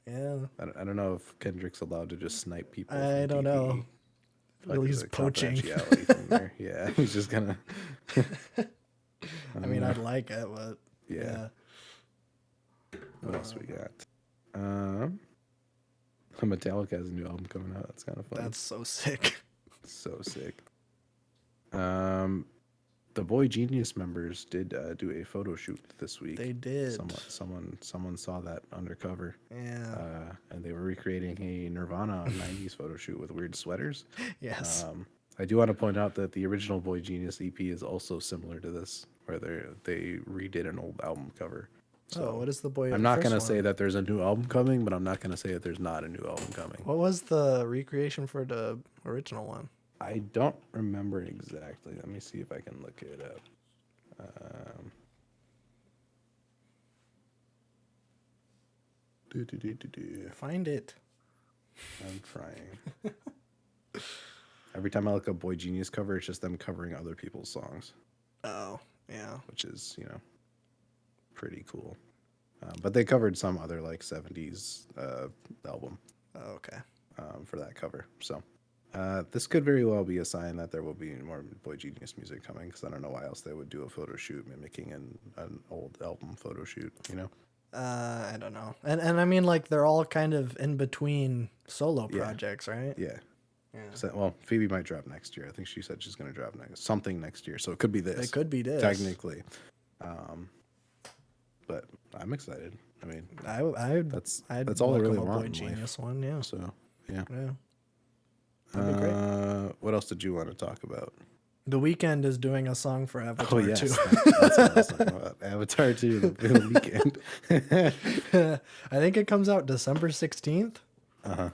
Yeah. I don't know if Kendrick's allowed to just snipe people. I from don't know. TDE. Well, he's there's a poaching. confidentiality from there. Yeah, he's just gonna. I mean, I'd like it, but Yeah. What else we got? Metallica has a new album coming out. That's kind of fun. that's so sick. So sick. The Boy Genius members did do a photo shoot this week. They did. Someone saw that undercover. Yeah. And they were recreating a Nirvana 90s photo shoot with weird sweaters. Yes. I do want to point out that the original Boy Genius EP is also similar to this, where they redid an old album cover. So what is the boy? I'm not going gonna say that there's a new album coming, but I'm not gonna say that there's not a new album coming. What was the recreation for the original one? I don't remember it exactly. Let me see if I can look it up. Find it. I'm trying. Every time I look up Boy Genius cover, it's just them covering other people's songs, Oh, yeah. which is, pretty cool. But they covered some other like 70s album Oh, okay. for that cover. So this could very well be a sign that there will be more Boy Genius music coming, because I don't know why else they would do a photo shoot mimicking an old album photo shoot, I don't know. And I mean, like, they're all kind of in between solo Yeah. projects, right? Yeah. Yeah. So, well, Phoebe might drop next year. I think she said she's going to drop something next year. So it could be this. It could be this. Technically. But I'm excited. I mean, I'd that's all I really welcome a want Boy in Genius one, yeah. So, yeah. Yeah. That'd be great. What else did you want to talk about? The Weeknd is doing a song for Avatar Oh, yes. 2. That's what I was talking about. Avatar 2, the weekend. I think it comes out December 16th. Uh-huh.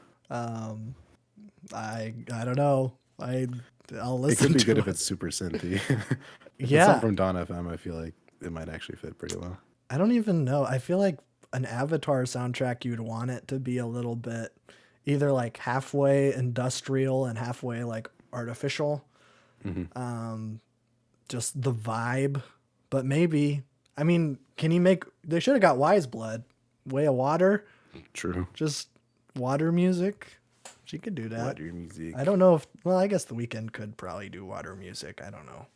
I don't know. I'll It listen could be to good it. if it's super synthy. If it's Yeah. something from Dawn FM, I feel like it might actually fit pretty well. I don't even know. I feel like an Avatar soundtrack, you'd want it to be a little bit either like halfway industrial and halfway like artificial. Just the vibe. But maybe, I mean, they should have got Wise Blood, Way of Water, True. just water music. She could do that. Water music. I don't know I guess The Weeknd could probably do water music. I don't know.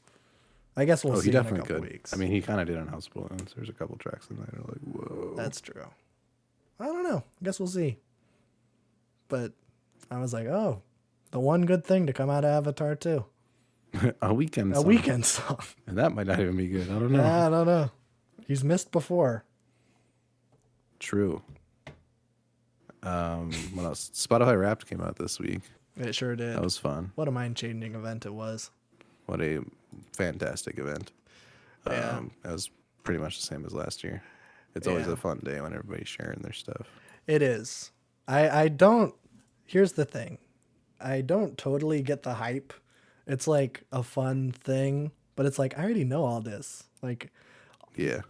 I guess we'll Oh, see he in a definitely couple could. weeks. I mean, he kind of did on House of Balloons. There's a couple tracks in there that are like, whoa. That's true. I don't know. I guess we'll see. But I was like, oh, the one good thing to come out of Avatar 2. A weekend A song. Weeknd song. And that might not even be good. I don't know. I don't know. He's missed before. True. What else? Spotify Wrapped came out this week. It sure did. That was fun. What a mind-changing event it was. What a fantastic event. Yeah. It was pretty much the same as last year. It's always Yeah. a fun day when everybody's sharing their stuff. It is. I don't. Here's the thing. I don't totally get the hype. It's like a fun thing, but it's like I already know all this. Like Yeah.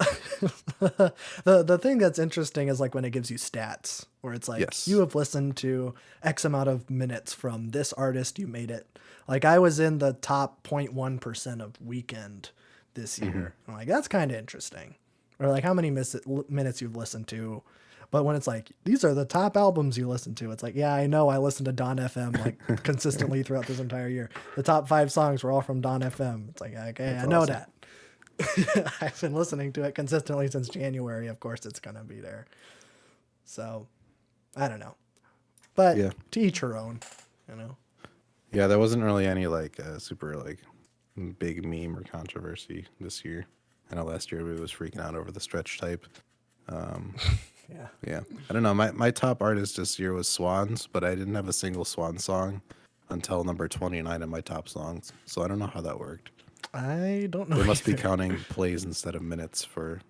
the thing that's interesting is like when it gives you stats where it's like Yes. you have listened to X amount of minutes from this artist, you made it. Like I was in the top 0.1% of Weekend this year. I'm like, that's kind of interesting. Or like how many minutes you've listened to. But when it's like, these are the top albums you listen to, it's like, yeah, I know I listened to Don FM like consistently throughout this entire year. The top 5 songs were all from Don FM. It's like, okay, That's I know awesome. that. I've been listening to it consistently since January. Of course, it's going to be there. So, I don't know. But Yeah. to each her own, you know? Yeah, there wasn't really any like super like big meme or controversy this year. I know last year everybody was freaking out over the stretch type. Yeah. Yeah, I don't know. My top artist this year was Swans, but I didn't have a single Swan song until number 29 in my top songs. So I don't know how that worked. I don't know. They must be either. counting plays instead of minutes for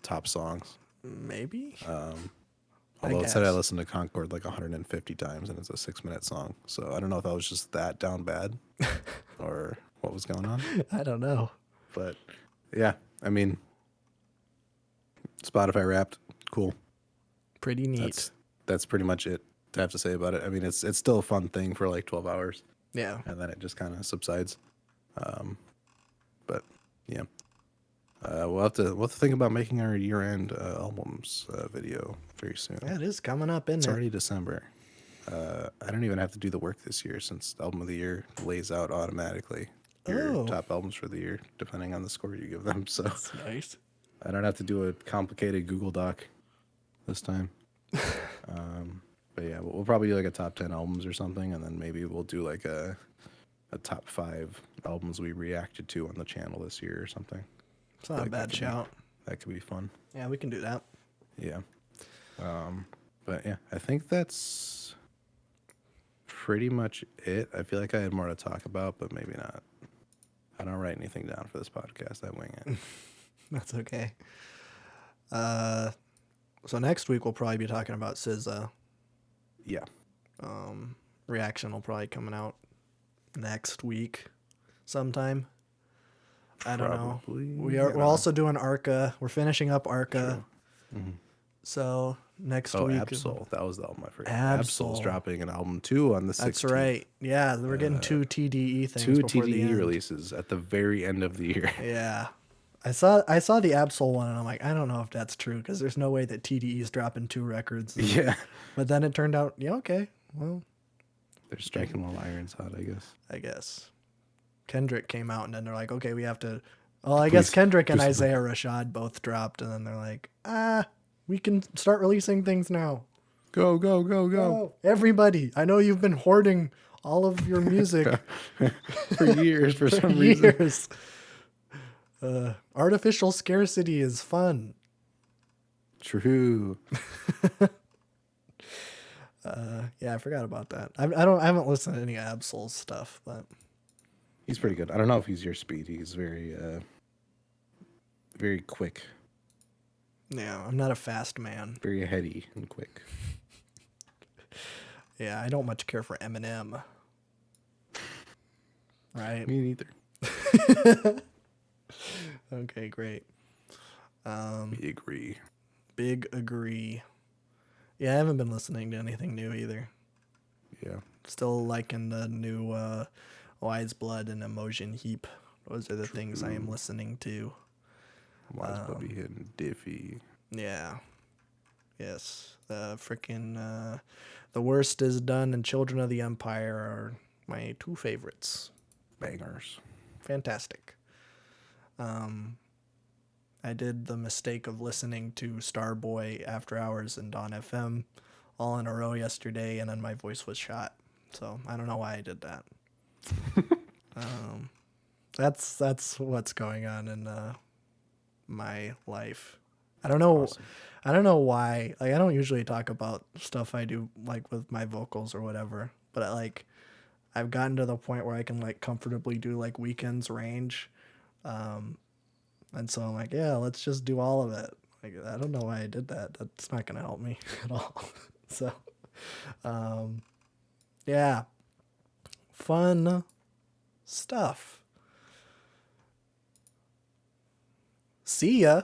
top songs. Maybe. Although it said I guess. listened to Concord like 150 times and it's a 6-minute song. So I don't know if I was just that down bad or what was going on. I don't know. But yeah, I mean, Spotify Wrapped, cool. Pretty neat. That's pretty much it to have to say about it. I mean, it's still a fun thing for like 12 hours, Yeah. and then it just kind of subsides. But yeah, we'll have to think about making our year-end albums video very soon. Yeah, it is coming up, isn't It's it? already December. I don't even have to do the work this year since the album of the year lays out automatically your Oh. top albums for the year, depending on the score you give them. So That's nice. I don't have to do a complicated Google Doc this time. But yeah, we'll probably do like a top 10 albums or something, and then maybe we'll do like a top 5 albums we reacted to on the channel this year or something. It's not a Like, bad shout. That could be fun. Yeah, we can do that. Yeah. But yeah, I think that's pretty much it. I feel like I had more to talk about, but maybe not. I don't write anything down for this podcast. I wing it. That's okay. So next week we'll probably be talking about SZA. Yeah. Reaction will probably coming out next week sometime. I don't Probably. know. We're Yeah. also doing Arca. We're finishing up Arca. True. So next Oh, week. Absol. That was the album I forgot. Absol. Absol's dropping an album too on the 16th. That's right. Yeah, we're getting 2 TDE things. 2 before the TDE end. releases at the very end of the year. Yeah. I saw the Absol one and I'm like, I don't know if that's true because there's no way that TDE is dropping 2 records. Yeah. But then it turned out, yeah, okay. Well, They're striking while iron's hot, I guess. I guess. Kendrick came out and then they're like, okay, we have to. Well, I guess Please, Kendrick and please. Isaiah Rashad both dropped and then they're like, we can start releasing things now. Go. Oh, everybody, I know you've been hoarding all of your music For years, for for some reason. years. Artificial scarcity is fun. True. Yeah, I forgot about that. I haven't listened to any Absol stuff, but He's pretty good. I don't know if he's your speed. He's very, very quick, yeah, I'm not a fast man. very heady and quick. Yeah, I don't much care for Eminem. Right. Me neither. Okay, great. We agree. Big agree. Yeah, I haven't been listening to anything new either. Yeah. Still liking the new Wise Blood and Emotion Heap. Those are the things I am listening to. Wise Bubby hitting Diffie. Yeah. Yes. The freaking The Worst Is Done and Children of the Empire are my 2 favorites. Bangers. Fantastic. I did the mistake of listening to Starboy After Hours and Dawn FM all in a row yesterday, and then my voice was shot. So I don't know why I did that. That's what's going on in my life. I don't know. Awesome. I don't know why. Like I don't usually talk about stuff I do like with my vocals or whatever, but I've gotten to the point where I can like comfortably do like Weekends range. And so I'm like, yeah, let's just do all of it. Like, I don't know why I did that. That's not going to help me at all. So, yeah, fun stuff. See ya.